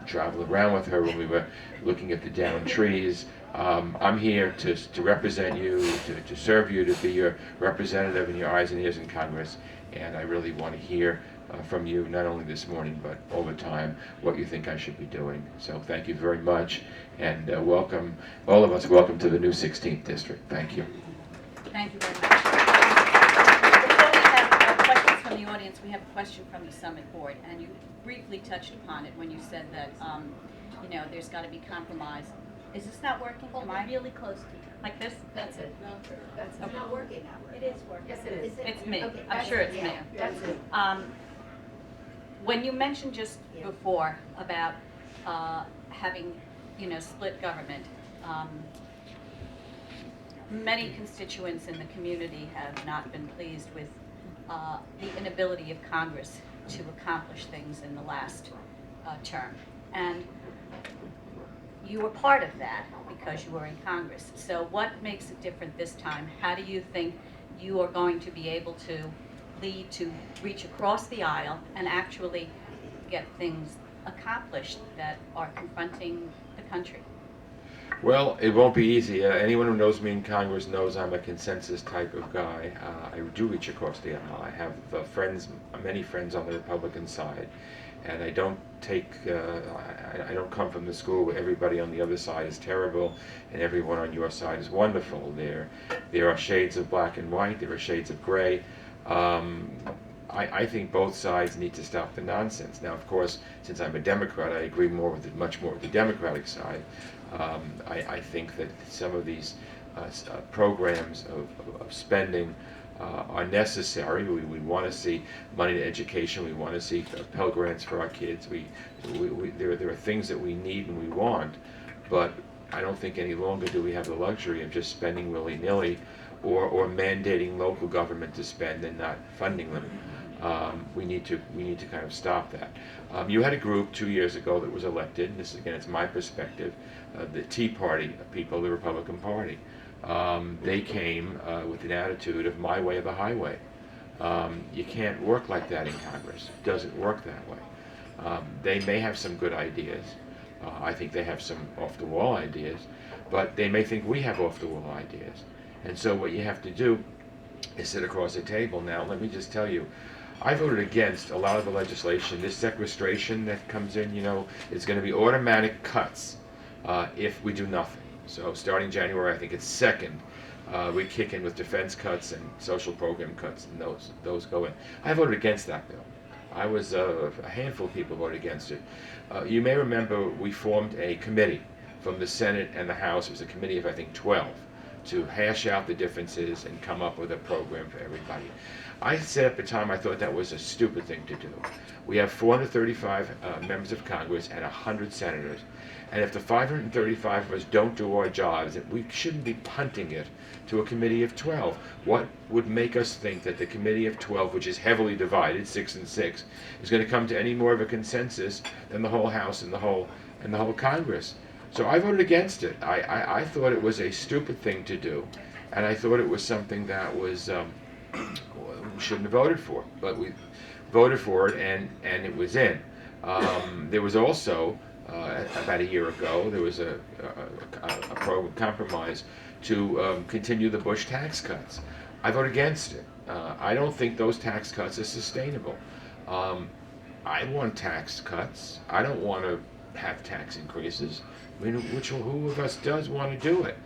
traveled around with her when we were looking at the downed trees. I'm here to represent you, to serve you, to be your representative in your eyes and ears in Congress. And I really want to hear from you, not only this morning, but all the time, what you think I should be doing. So thank you very much, and welcome, all of us, welcome to the new 16th District. Thank you. Thank you very much. Before we have questions from the audience, we have a question from the Summit Board, and you briefly touched upon it when you said that, there's got to be compromise. Is this not working? Am I really close to like this? That's it. That's It's not working now. It is working. Yes, it is. It's me. Okay, I'm sure it's me. That's it. When you mentioned just before about having, split government, many constituents in the community have not been pleased with the inability of Congress to accomplish things in the last term. And you were part of that because you were in Congress. So what makes it different this time? How do you think you are going to be able to lead to reach across the aisle and actually get things accomplished that are confronting the country? Well, it won't be easy. Anyone who knows me in Congress knows I'm a consensus type of guy. I do reach across the aisle. I have many friends on the Republican side, and I don't I don't come from the school where everybody on the other side is terrible and everyone on your side is wonderful. There are shades of black and white. There are shades of gray. I think both sides need to stop the nonsense. Now, of course, since I'm a Democrat, I agree much more with the Democratic side. I think that some of these programs of spending are necessary. We want to see money to education. We want to see Pell Grants for our kids. There are things that we need and we want, but I don't think any longer do we have the luxury of just spending willy-nilly or mandating local government to spend and not funding them. We need to kind of stop that. You had a group 2 years ago that was elected, and this again, it's my perspective, the Tea Party people, the Republican Party. They came with an attitude of my way or the highway. You can't work like that in Congress. It doesn't work that way. They may have some good ideas. I think they have some off-the-wall ideas, but they may think we have off-the-wall ideas. And so what you have to do is sit across the table. Now, let me just tell you, I voted against a lot of the legislation. This sequestration that comes in, is going to be automatic cuts if we do nothing. So starting January, I think it's 2nd, we kick in with defense cuts and social program cuts, and those go in. I voted against that bill. I was a handful of people voted against it. You may remember we formed a committee from the Senate and the House. It was a committee of, I think, 12 to hash out the differences and come up with a program for everybody. I said at the time I thought that was a stupid thing to do. We have 435 members of Congress and 100 senators. And if the 535 of us don't do our jobs, we shouldn't be punting it to a committee of 12. What would make us think that the committee of 12, which is heavily divided, 6 and 6, is going to come to any more of a consensus than the whole House and the whole Congress? So I voted against it. I thought it was a stupid thing to do, and I thought it was something that was we shouldn't have voted for. But we voted for it, and it was in. There was also about a year ago, there was a compromise to continue the Bush tax cuts. I voted against it. I don't think those tax cuts are sustainable. I want tax cuts. I don't want to have tax increases. I mean, who of us does want to do it?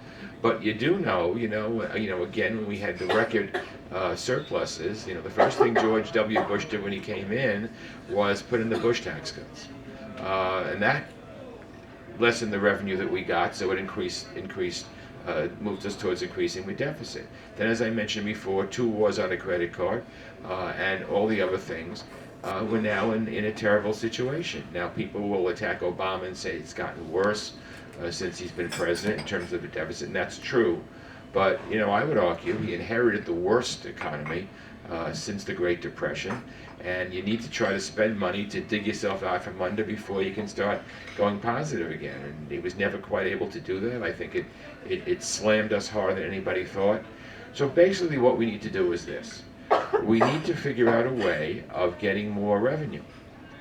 But you do know, again, when we had the record surpluses, the first thing George W. Bush did when he came in was put in the Bush tax cuts. And that lessened the revenue that we got, so it moved us towards increasing the deficit. Then, as I mentioned before, 2 wars on a credit card and all the other things, we're now in a terrible situation. Now people will attack Obama and say it's gotten worse since he's been president in terms of the deficit, and that's true. But, I would argue he inherited the worst economy since the Great Depression, and you need to try to spend money to dig yourself out from under before you can start going positive again. And he was never quite able to do that. I think it slammed us harder than anybody thought. So basically what we need to do is this. We need to figure out a way of getting more revenue,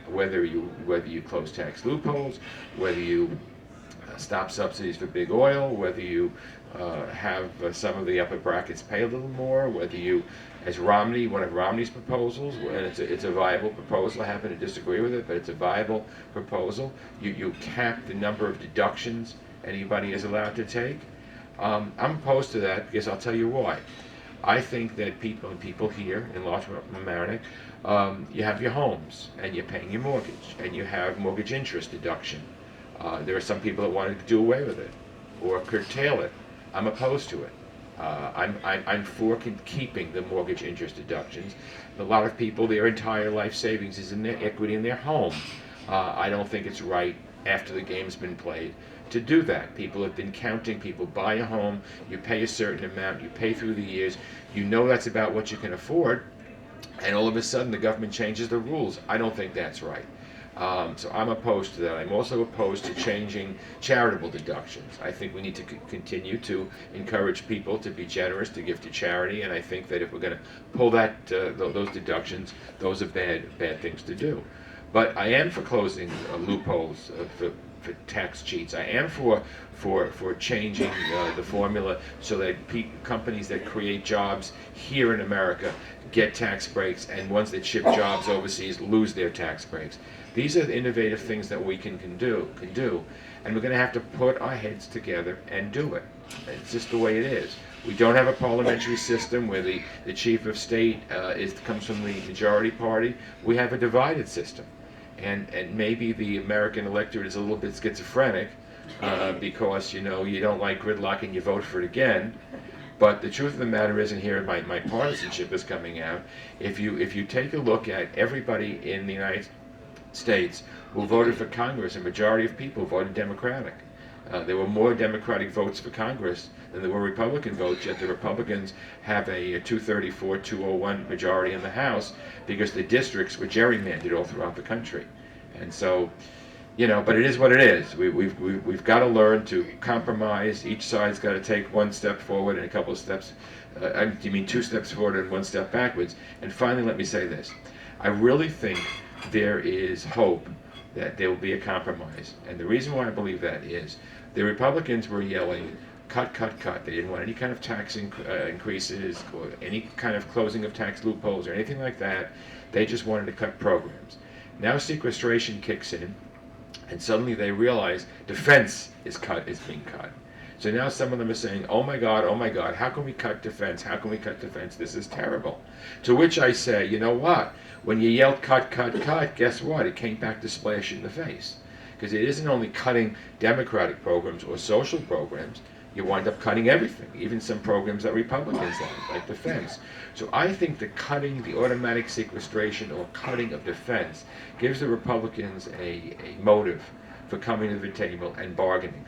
whether you close tax loopholes, whether you stop subsidies for big oil, whether you have some of the upper brackets pay a little more, whether you, as Romney, one of Romney's proposals, and it's a viable proposal. I happen to disagree with it, but it's a viable proposal. You cap the number of deductions anybody is allowed to take. I'm opposed to that because I'll tell you why. I think that people here in Larchmont Mamaroneck, you have your homes and you're paying your mortgage and you have mortgage interest deduction. There are some people that want to do away with it or curtail it. I'm opposed to it. I'm for keeping the mortgage interest deductions. A lot of people, their entire life savings is in their equity in their home. I don't think it's right after the game's been played to do that. People have been counting. People buy a home, you pay a certain amount, you pay through the years, you know that's about what you can afford, and all of a sudden the government changes the rules. I don't think that's right. So I'm opposed to that. I'm also opposed to changing charitable deductions. I think we need to continue to encourage people to be generous, to give to charity, and I think that if we're going to pull those deductions, those are bad things to do. But I am for closing loopholes for tax cheats. I am for changing the formula so that companies that create jobs here in America get tax breaks, and ones that ship jobs overseas lose their tax breaks. These are the innovative things that we can do, and we're going to have to put our heads together and do it. It's just the way it is. We don't have a parliamentary system where the chief of state comes from the majority party. We have a divided system. And maybe the American electorate is a little bit schizophrenic because you don't like gridlock and you vote for it again. But the truth of the matter is, and here my partisanship is coming out, if you take a look at everybody in the United States who voted for Congress, a majority of people voted Democratic. There were more Democratic votes for Congress than there were Republican votes, yet the Republicans have a 234-201 majority in the House because the districts were gerrymandered all throughout the country. And so, but it is what it is. We've got to learn to compromise. Each side's got to take one step forward and a couple of steps, 2 steps forward and 1 step backwards. And finally, let me say this. I really think there is hope that there will be a compromise. And the reason why I believe that is the Republicans were yelling, cut, cut, cut. They didn't want any kind of tax increases or any kind of closing of tax loopholes or anything like that. They just wanted to cut programs. Now sequestration kicks in, and suddenly they realize defense is being cut. So now some of them are saying, oh my God, how can we cut defense? How can we cut defense? This is terrible. To which I say, you know what? When you yelled cut, cut, cut, guess what? It came back to splash you in the face. Because it isn't only cutting democratic programs or social programs, you wind up cutting everything, even some programs that Republicans like defense. So I think the cutting, the automatic sequestration or cutting of defense gives the Republicans a motive for coming to the table and bargaining.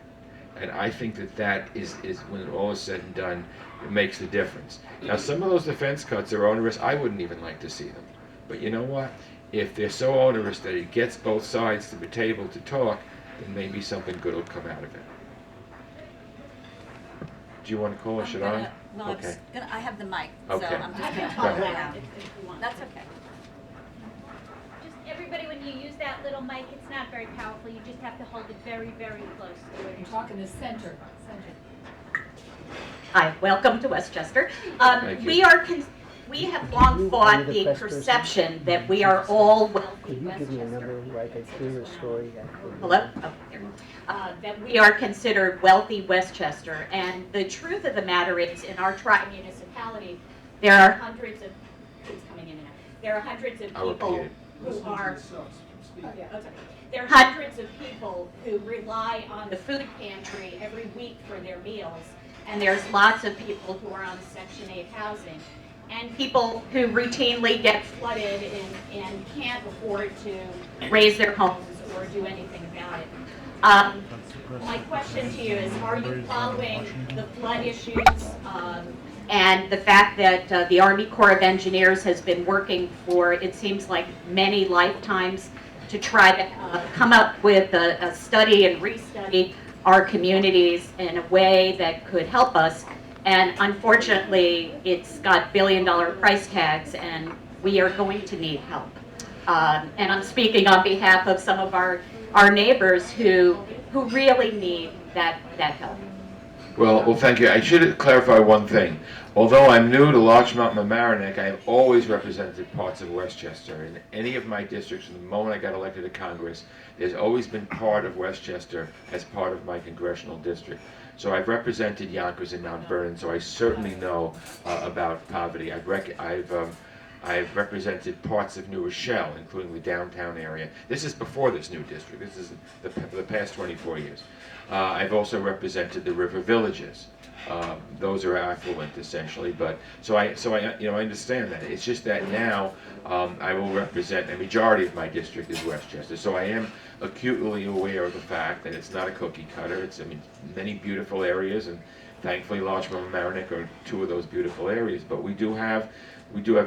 And I think that is when all is said and done, it makes the difference. Now, some of those defense cuts are onerous. I wouldn't even like to see them. But you know what? If they're so onerous that it gets both sides to the table to talk, then maybe something good will come out of it. Do you want to call or should I? No, Okay. I have the mic, Okay. so I'm just going to Go talk ahead. loud if you want. That's okay. Just everybody, when you use that little mic, it's not very powerful. You just have to hold it very, very close to where You're talking to center. Hi, welcome to Westchester. Thank you. We have long fought the perception that we are all wealthy Could you give me a number where I could hear a story? Hello? Oh, here. That we are considered wealthy Westchester, and the truth of the matter is, in our tri-municipality, there are hundreds of, who's coming in and out, there are hundreds of people who are, there are hundreds of people who rely on the food pantry every week for their meals, and there's lots of people who are on Section 8 housing, and people who routinely get flooded and can't afford to raise their homes or do anything about it. My question to you is, are you following the flood issues and the fact that the Army Corps of Engineers has been working for, it seems like, many lifetimes to try to come up with a study and restudy our communities in a way that could help us? And unfortunately, it's got billion-dollar price tags, and we are going to need help. And I'm speaking on behalf of some of our neighbors who really need that help. Well, thank you. I should clarify one thing. Although I'm new to Larchmont Mamaroneck, I have always represented parts of Westchester. In any of my districts, from the moment I got elected to Congress, there's always been part of Westchester as part of my congressional district. So I've represented Yonkers and Mount Vernon, so I certainly know about poverty. I've represented parts of New Rochelle, including the downtown area. This is before this new district. This is the past 24 years. I've also represented the river villages. Those are affluent, essentially. But so I understand that. It's just that now I will represent a majority of my district is Westchester. So I am acutely aware of the fact that it's not a cookie cutter. It's many beautiful areas, and thankfully Larchmont Mamaroneck are two of those beautiful areas. But we do have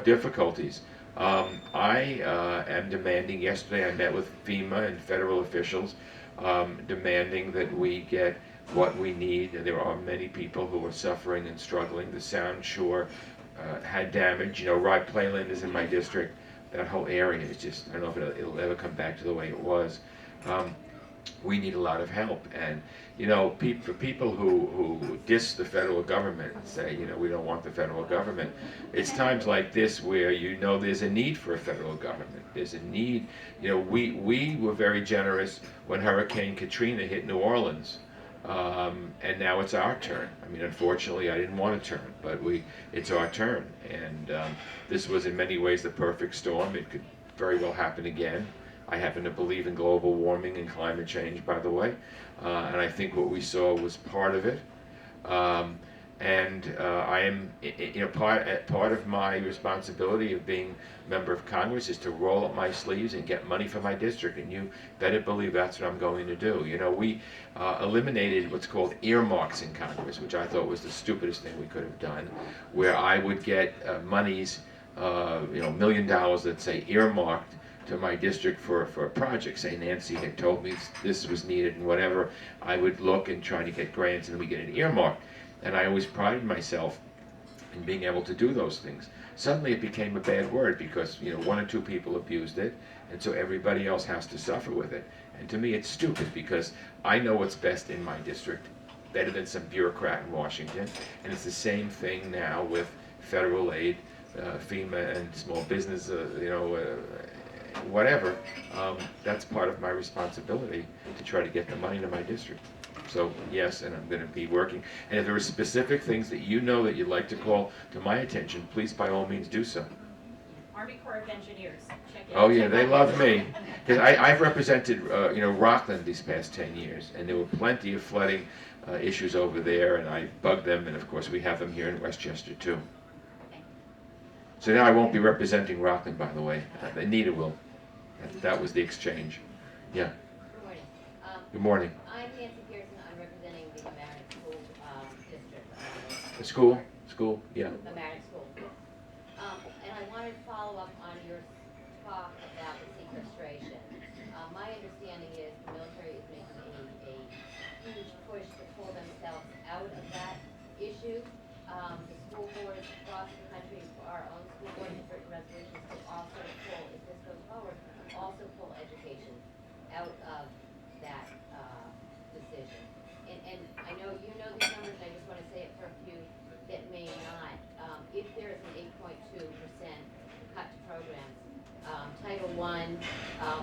difficulties. I am demanding. Yesterday I met with FEMA and federal officials, demanding that we get what we need. There are many people who are suffering and struggling. The Sound Shore had damage. Rye Playland is in my district. That whole area is just, I don't know if it'll ever come back to the way it was. We need a lot of help. And, for people who diss the federal government and say, we don't want the federal government, it's times like this where there's a need for a federal government. There's a need. We were very generous when Hurricane Katrina hit New Orleans. And now it's our turn. Unfortunately, I didn't want to turn, but it's our turn. And this was in many ways the perfect storm. It could very well happen again. I happen to believe in global warming and climate change, by the way. And I think what we saw was part of it. And I am, part of my responsibility of being a member of Congress is to roll up my sleeves and get money for my district. And you better believe that's what I'm going to do. We eliminated what's called earmarks in Congress, which I thought was the stupidest thing we could have done, where I would get monies, $1 million, let's say, earmarked to my district for a project. Say Nancy had told me this was needed and whatever, I would look and try to get grants and we get an earmark. And I always prided myself in being able to do those things. Suddenly it became a bad word because one or two people abused it, and so everybody else has to suffer with it. And to me it's stupid because I know what's best in my district, better than some bureaucrat in Washington. And it's the same thing now with federal aid, FEMA and small business, whatever. That's part of my responsibility to try to get the money to my district. So yes, and I'm going to be working. And if there are specific things that you know that you'd like to call to my attention, please by all means do so. Army Corps of Engineers, check it Oh out. yeah, they love me. Because I've represented Rockland these past 10 years, and there were plenty of flooding issues over there, and I bugged them, and of course we have them here in Westchester too. So now I won't be representing Rockland, by the way. Anita will. That was the exchange. Yeah. Good morning. Good morning. I'm Nancy Pearson. I'm representing the Mamaroneck School District. The school? School? Yeah. Mamaroneck School. And I wanted to follow up on your talk about the sequestration. My understanding is the military is making a huge push to pull themselves out of that issue. The school boards across the country, our own school board has written resolutions to also pull, if this goes forward, also pull education out of that decision. And I know you know these numbers, I just want to say it for a few that may not. If there is an 8.2% cut to programs, Title I,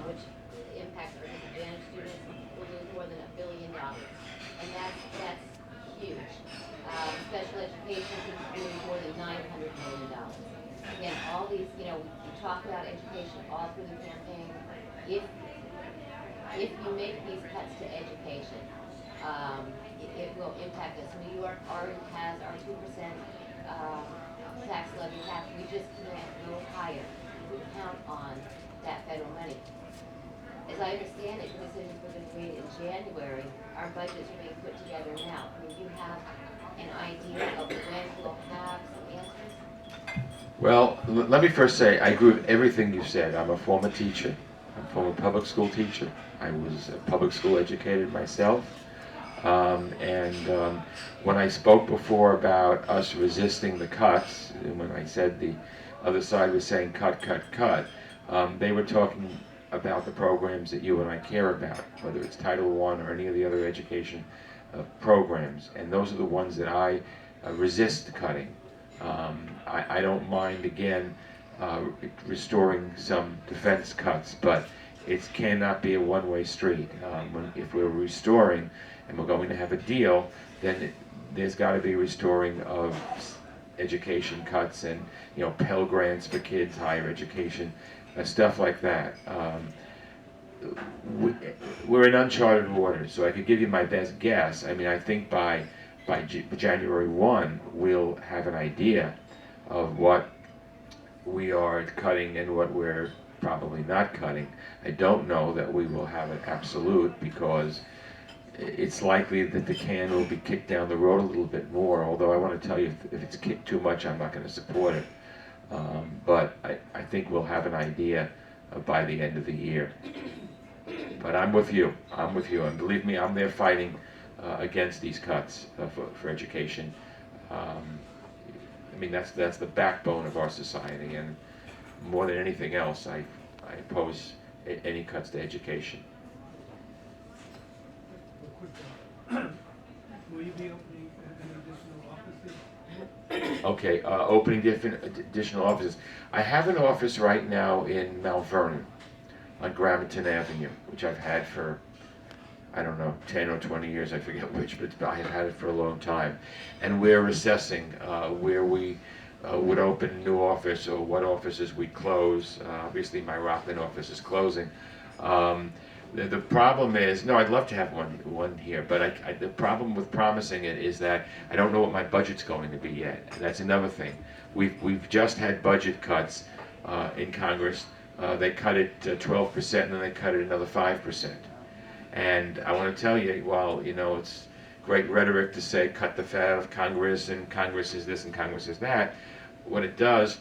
which impacts our disadvantaged students, will lose more than $1 billion. And that's huge. Special education could lose more than $900 million. Again, all these, we talk about education all through the campaign. If you make these cuts to education, it will impact us. New York already has our 2% tax levy cap. We just can't go higher. We count on that federal money. As I understand it, the decisions we're going to be made in January, our budgets are being put together now. I mean, you have an idea of when we'll have some answers? Well, let me first say, I agree with everything you said. I'm a former teacher. I'm a former public school teacher. I was a public school educated myself. When I spoke before about us resisting the cuts, and when I said the other side was saying cut, cut, cut, they were talking about the programs that you and I care about, whether it's Title I or any of the other education programs. And those are the ones that I resist cutting. I don't mind, again, restoring some defense cuts, but it cannot be a one-way street. If we're restoring and we're going to have a deal, then there's got to be restoring of education cuts and Pell Grants for kids, higher education, stuff like that. We're in uncharted waters, so I could give you my best guess. I mean, I think by January 1, we'll have an idea of what we are cutting and what we're probably not cutting. I don't know that we will have an absolute, because it's likely that the can will be kicked down the road a little bit more, although I want to tell you, if it's kicked too much, I'm not going to support it. But I think we'll have an idea by the end of the year. But I'm with you. I'm with you. And believe me, I'm there fighting against these cuts for education. I mean, that's the backbone of our society, and more than anything else, I oppose any cuts to education. Will you be opening any additional offices? Okay, opening additional offices. I have an office right now in Mount Vernon on Gramerton Avenue, which I've had for, I don't know, 10 or 20 years, I forget which, but I have had it for a long time. And we're assessing where we would open a new office, or what offices we close. Obviously my Rockland office is closing. The problem is, no, I'd love to have one here, but the problem with promising it is that I don't know what my budget's going to be yet. And that's another thing. We've just had budget cuts in Congress. They cut it 12%, and then they cut it another 5%. And I want to tell you, while it's great rhetoric to say cut the fat out of Congress, and Congress is this and Congress is that, what it does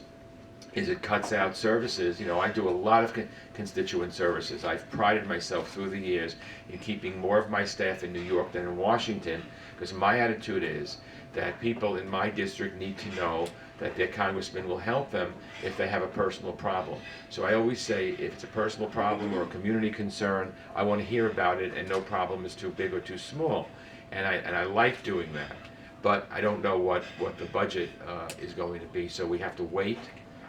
is it cuts out services. I do a lot of constituent services. I've prided myself through the years in keeping more of my staff in New York than in Washington, because my attitude is that people in my district need to know that their congressman will help them if they have a personal problem. So I always say, if it's a personal problem or a community concern, I want to hear about it, and no problem is too big or too small. and I like doing that. But I don't know what the budget is going to be, so we have to wait,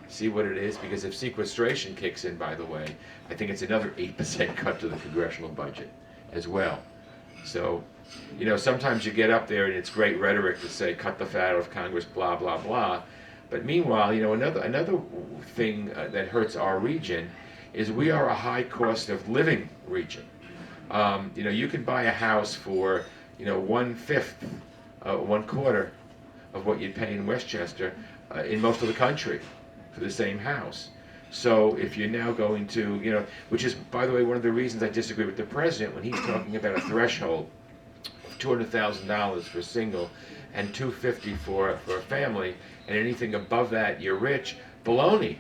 see what it is, because if sequestration kicks in, by the way, I think it's another 8% cut to the congressional budget as well. So, you know, sometimes you get up there and it's great rhetoric to say, cut the fat out of Congress, blah, blah, blah. But meanwhile, you know, another thing that hurts our region is we are a high cost of living region. You know, you can buy a house for, you know, 1/5, 1/4 of what you'd pay in Westchester in most of the country for the same house. So if you're now going to, you know, which is, by the way, one of the reasons I disagree with the president when he's talking about a threshold of $200,000 for a single and $250,000 for a family, and anything above that, you're rich. Baloney.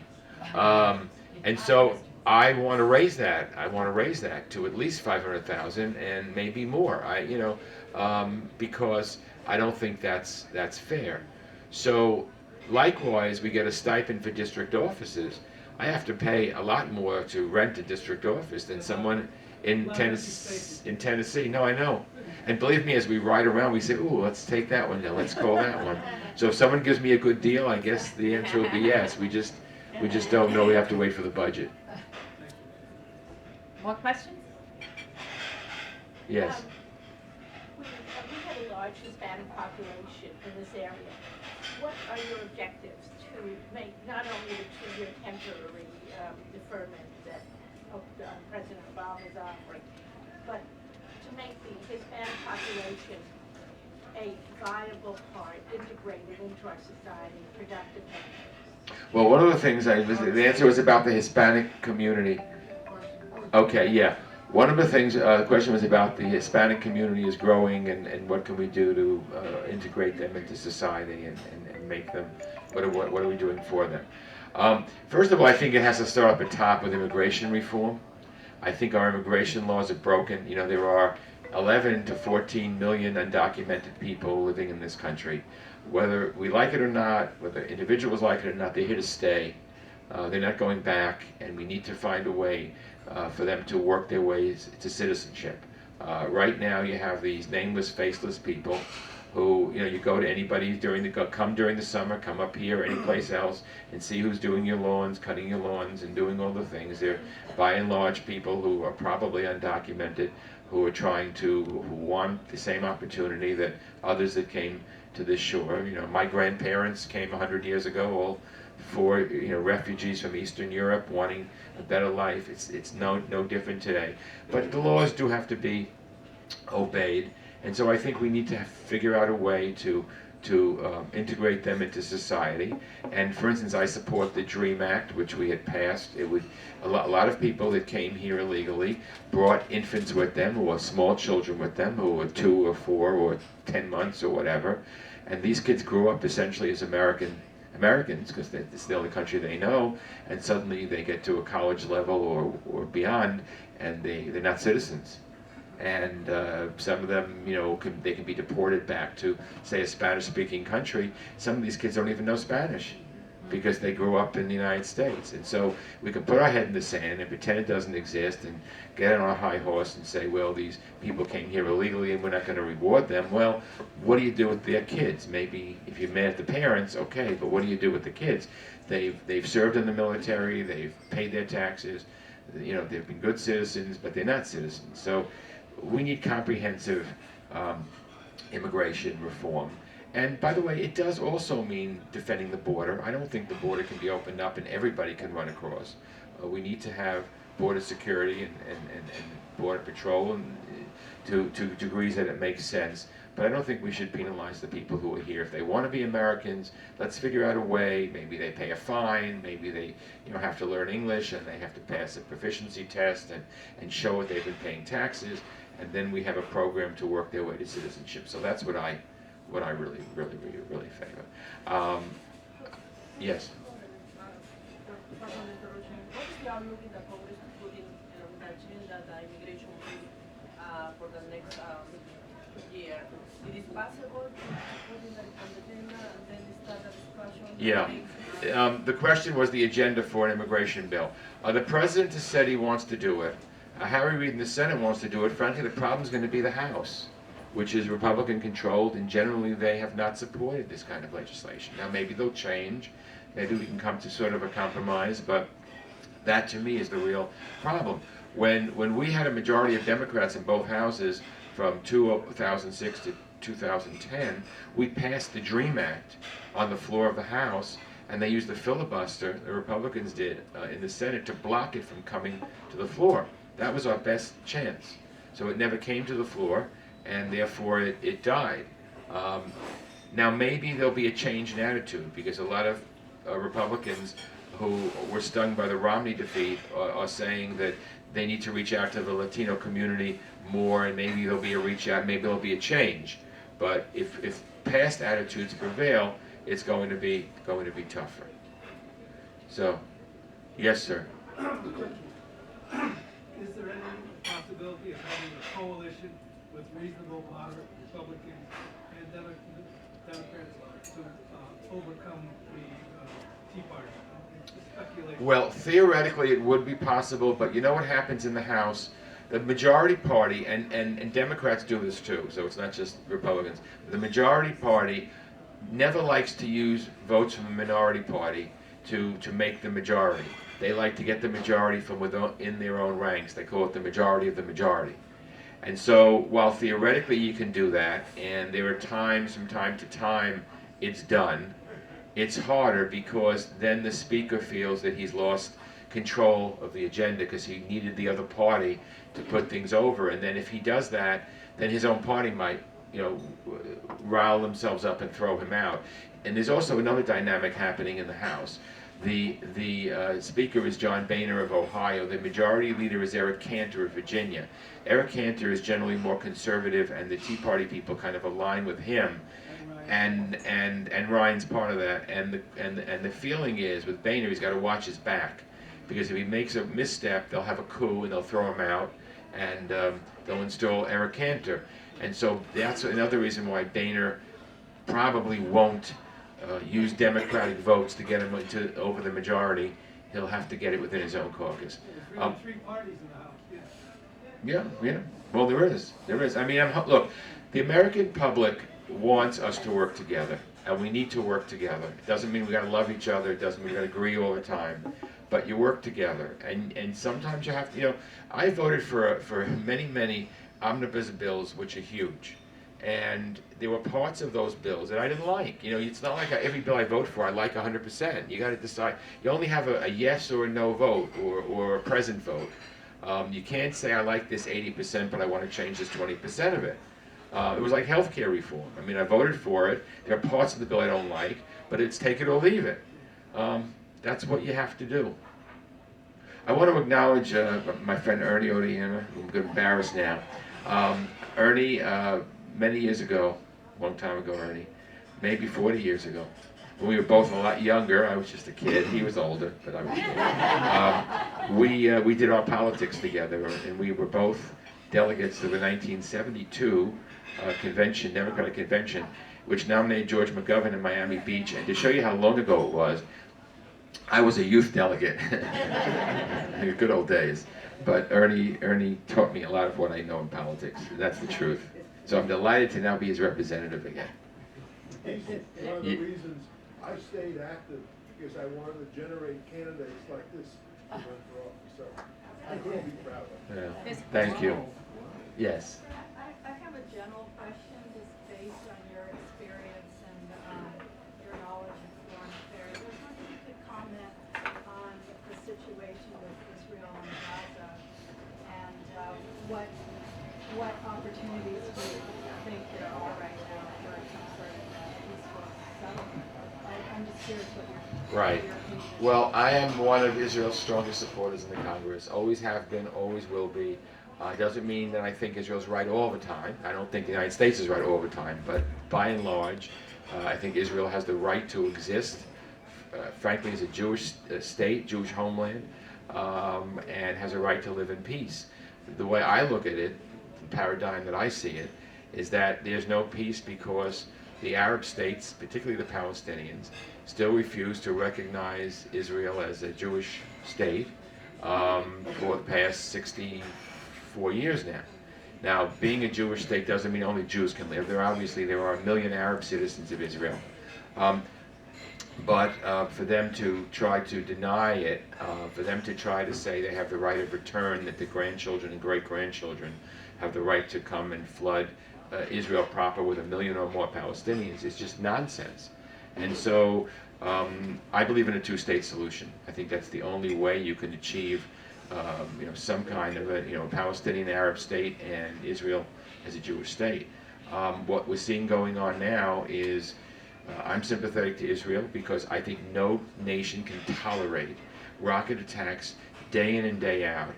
And so I want to raise that. I want to raise that to at least $500,000 and maybe more. You know, because I don't think that's fair. So likewise, we get a stipend for district offices. I have to pay a lot more to rent a district office than someone in Tennessee. No, I know. And believe me, as we ride around, we say, ooh, let's take that one now, let's call that one. So if someone gives me a good deal, I guess the answer will be yes. We just don't know. We have to wait for the budget. More questions? Yes. We have a large Hispanic population in this area. What are your objectives to make not only the 2-year temporary deferment that President Obama is offering, but to make the Hispanic population a viable part, integrated into our society, productive members? Well, one of the things the answer was about the Hispanic community. Okay, yeah. One of the things, the question was about the Hispanic community is growing, and what can we do to integrate them into society and make them, what are we doing for them? First of all, I think it has to start up at top with immigration reform. I think our immigration laws are broken. You know, there are 11 to 14 million undocumented people living in this country. Whether we like it or not, whether individuals like it or not, they're here to stay. They're not going back, and we need to find a way for them to work their ways to citizenship. Right now, you have these nameless, faceless people who, you know, you go to anybody come during the summer, come up here or anyplace else, and see who's doing your lawns, cutting your lawns, and doing all the things. They're, by and large, people who are probably undocumented, who are who want the same opportunity that others that came to this shore. You know, my grandparents came 100 years ago, all for, you know, refugees from Eastern Europe wanting a better life. It's no different today. But the laws do have to be obeyed, and so I think we need to figure out a way to integrate them into society. And for instance, I support the DREAM Act, which we had passed. It would a lot of people that came here illegally brought infants with them, or small children with them, who were 2 or 4 or 10 months or whatever. And these kids grew up essentially as Americans, because it's the only country they know, and suddenly they get to a college level or beyond, and they're not citizens. And some of them, you know, they can be deported back to, say, a Spanish-speaking country. Some of these kids don't even know Spanish because they grew up in the United States. And so we can put our head in the sand and pretend it doesn't exist and get on our high horse and say, well, these people came here illegally and we're not going to reward them. Well, what do you do with their kids? Maybe if you're mad at the parents, okay, but what do you do with the kids? They've served in the military, they've paid their taxes, you know, they've been good citizens, but they're not citizens. So we need comprehensive immigration reform. And by the way, it does also mean defending the border. I don't think the border can be opened up and everybody can run across. We need to have border security and border patrol and to degrees that it makes sense. But I don't think we should penalize the people who are here. If they want to be Americans, let's figure out a way. Maybe they pay a fine. Maybe they, you know, have to learn English and they have to pass a proficiency test and show that they've been paying taxes. And then we have a program to work their way to citizenship. So that's what I really favor. Yes. What is the outlook in the Congress to put in the agenda the immigration bill for the next year? It is possible to put it on the agenda and then start a discussion? Yeah. The question was the agenda for an immigration bill. The president has said he wants to do it. Harry Reid in the Senate wants to do it. Frankly, the problem is going to be the House. which is Republican controlled, and generally they have not supported this kind of legislation. Now maybe they'll change, maybe we can come to sort of a compromise, but that to me is the real problem. When we had a majority of Democrats in both houses from 2006 to 2010, we passed the DREAM Act on the floor of the House, and they used the filibuster, the Republicans did, in the Senate to block it from coming to the floor. That was our best chance. So it never came to the floor, and therefore it died. Now maybe there'll be a change in attitude, because a lot of Republicans who were stung by the Romney defeat are saying that they need to reach out to the Latino community more, and maybe there'll be a reach out, maybe there'll be a change. But if past attitudes prevail, it's going to be tougher. So, yes, sir. Is there any possibility of having a coalition with reasonable, moderate Republicans and Democrats to overcome the Tea Party? Speculation. Well, theoretically it would be possible, but you know what happens in the House? The majority party, and Democrats do this too, so it's not just Republicans, the majority party never likes to use votes from the minority party to make the majority. They like to get the majority from within their own ranks. They call it the majority of the majority. And so while theoretically you can do that, and there are times from time to time it's done, it's harder because then the speaker feels that he's lost control of the agenda because he needed the other party to put things over. And then if he does that, then his own party might, rile themselves up and throw him out. And there's also another dynamic happening in the House. The Speaker is John Boehner of Ohio. The Majority Leader is Eric Cantor of Virginia. Eric Cantor is generally more conservative, and the Tea Party people kind of align with him. And Ryan's part of that. And the feeling is with Boehner, he's got to watch his back, because if he makes a misstep, they'll have a coup and they'll throw him out, and they'll install Eric Cantor. And so that's another reason why Boehner probably won't use Democratic votes to get him over the majority. He'll have to get it within his own caucus. There's three parties in the House, Yeah. Well, there is. I mean, look, the American public wants us to work together, and we need to work together. It doesn't mean we got to love each other. It doesn't mean we got to agree all the time. But you work together, and sometimes you have to. I voted for many omnibus bills, which are huge. And there were parts of those bills that I didn't like. It's not like every bill I vote for I like 100%. You got to decide. You only have a yes or a no vote or a present vote. You can't say I like this 80%, but I want to change this 20% of it. It was like healthcare reform. I mean, I voted for it. There are parts of the bill I don't like, but it's take it or leave it. That's what you have to do. I want to acknowledge my friend Ernie Odiana. I'm embarrassed now. Ernie, many years ago, a long time ago, Ernie, maybe 40 years ago, when we were both a lot younger. I was just a kid. He was older, but I was younger. We did our politics together, and we were both delegates to the 1972 convention, Democratic convention, which nominated George McGovern in Miami Beach. And to show you how long ago it was, I was a youth delegate. Good old days. But Ernie taught me a lot of what I know in politics. That's the truth. So I'm delighted to now be his representative again. One of the reasons I stayed active, because I wanted to generate candidates like this to run for office. So I couldn't be prouder. Yeah. Thank you. Yes. I have a general question, just based on your experience and your knowledge of foreign affairs. I was wondering if you could comment on the situation with Israel and Gaza, and what opportunities do you think there are right now for some sort of peaceful settlement? I'm just curious what Right. your opinion is. Well, I am one of Israel's strongest supporters in the Congress. Always have been, always will be. Doesn't mean that I think Israel's right all the time. I don't think the United States is right all the time. But by and large, I think Israel has the right to exist, frankly, as a Jewish state, Jewish homeland, and has a right to live in peace. The way I look at it, the paradigm that I see it, is that there's no peace because the Arab states, particularly the Palestinians, still refuse to recognize Israel as a Jewish state for the past 64 years now. Now, being a Jewish state doesn't mean only Jews can live there. Obviously, there are 1 million Arab citizens of Israel. But for them to try to deny it, for them to try to say they have the right of return, that the grandchildren and great-grandchildren have the right to come and flood Israel proper with 1 million or more Palestinians is just nonsense. And so I believe in a two-state solution. I think that's the only way you can achieve some kind of a Palestinian Arab state and Israel as a Jewish state. What we're seeing going on now is I'm sympathetic to Israel because I think no nation can tolerate rocket attacks day in and day out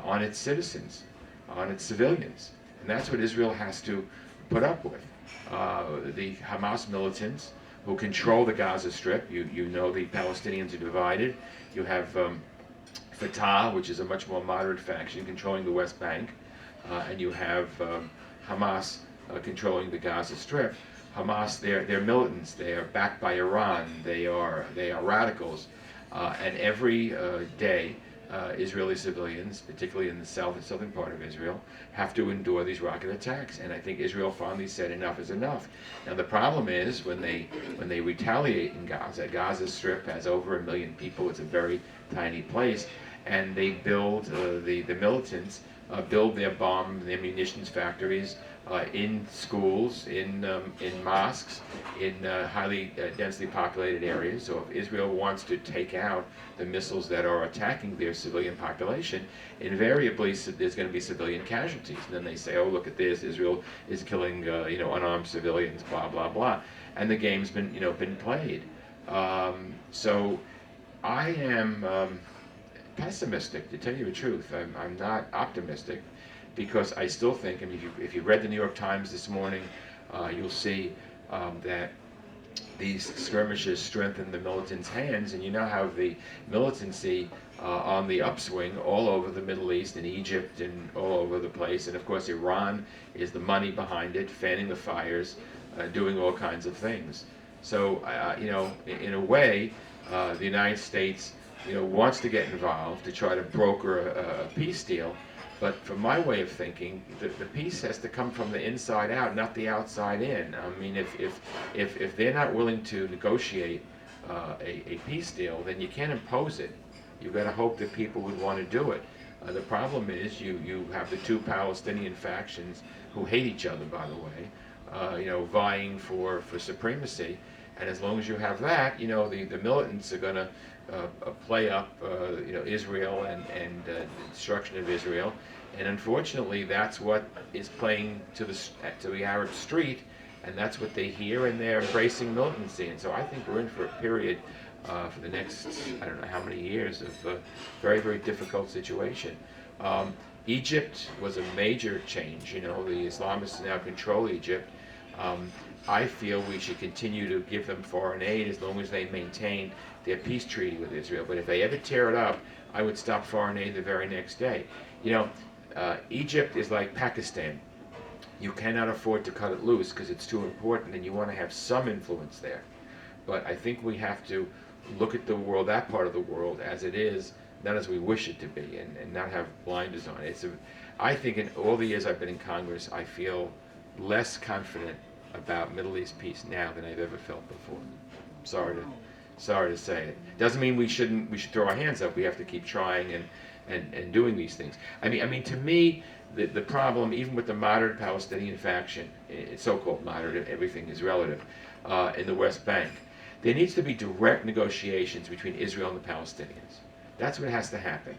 on its citizens, on its civilians. And that's what Israel has to put up with. The Hamas militants who control the Gaza Strip, you know the Palestinians are divided. You have Fatah, which is a much more moderate faction, controlling the West Bank, and you have Hamas controlling the Gaza Strip. Hamas, they're militants. They are backed by Iran. They are radicals, and every day, Israeli civilians, particularly in the southern part of Israel, have to endure these rocket attacks. And I think Israel finally said enough is enough. Now the problem is when they retaliate in Gaza. Gaza Strip has over 1 million people. It's a very tiny place, and they build the militants build their bomb, their munitions factories in schools, in mosques, in highly densely populated areas. So if Israel wants to take out the missiles that are attacking their civilian population, invariably there's going to be civilian casualties. And then they say, oh, look at this, Israel is killing unarmed civilians, blah, blah, blah. And the game's been played. So I am pessimistic, to tell you the truth. I'm not optimistic, because I still think, I mean, if you read the New York Times this morning, you'll see that these skirmishes strengthen the militants' hands, and you now have the militancy on the upswing all over the Middle East, in Egypt, and all over the place. And of course, Iran is the money behind it, fanning the fires, doing all kinds of things. So, in a way, the United States wants to get involved to try to broker a peace deal. But from my way of thinking, the peace has to come from the inside out, not the outside in. I mean, if they're not willing to negotiate a peace deal, then you can't impose it. You've got to hope that people would want to do it. The problem is you have the two Palestinian factions who hate each other, by the way, vying for supremacy. And as long as you have that, the militants are going to play up, Israel and the destruction of Israel, and unfortunately, that's what is playing to the Arab street, and that's what they hear, and they're embracing militancy. And so I think we're in for a period for the next, I don't know how many years, of a very, very difficult situation. Egypt was a major change. The Islamists now control Egypt. I feel we should continue to give them foreign aid as long as they maintain their peace treaty with Israel. But if they ever tear it up, I would stop foreign aid the very next day. Egypt is like Pakistan. You cannot afford to cut it loose because it's too important, and you want to have some influence there. But I think we have to look at the world, that part of the world, as it is, not as we wish it to be, and not have blinders on it. I think in all the years I've been in Congress, I feel less confident about Middle East peace now than I've ever felt before. Sorry to say it. Doesn't mean we should throw our hands up. We have to keep trying and doing these things. I mean, to me, the problem, even with the moderate Palestinian faction, so-called moderate, everything is relative, in the West Bank, there needs to be direct negotiations between Israel and the Palestinians. That's what has to happen.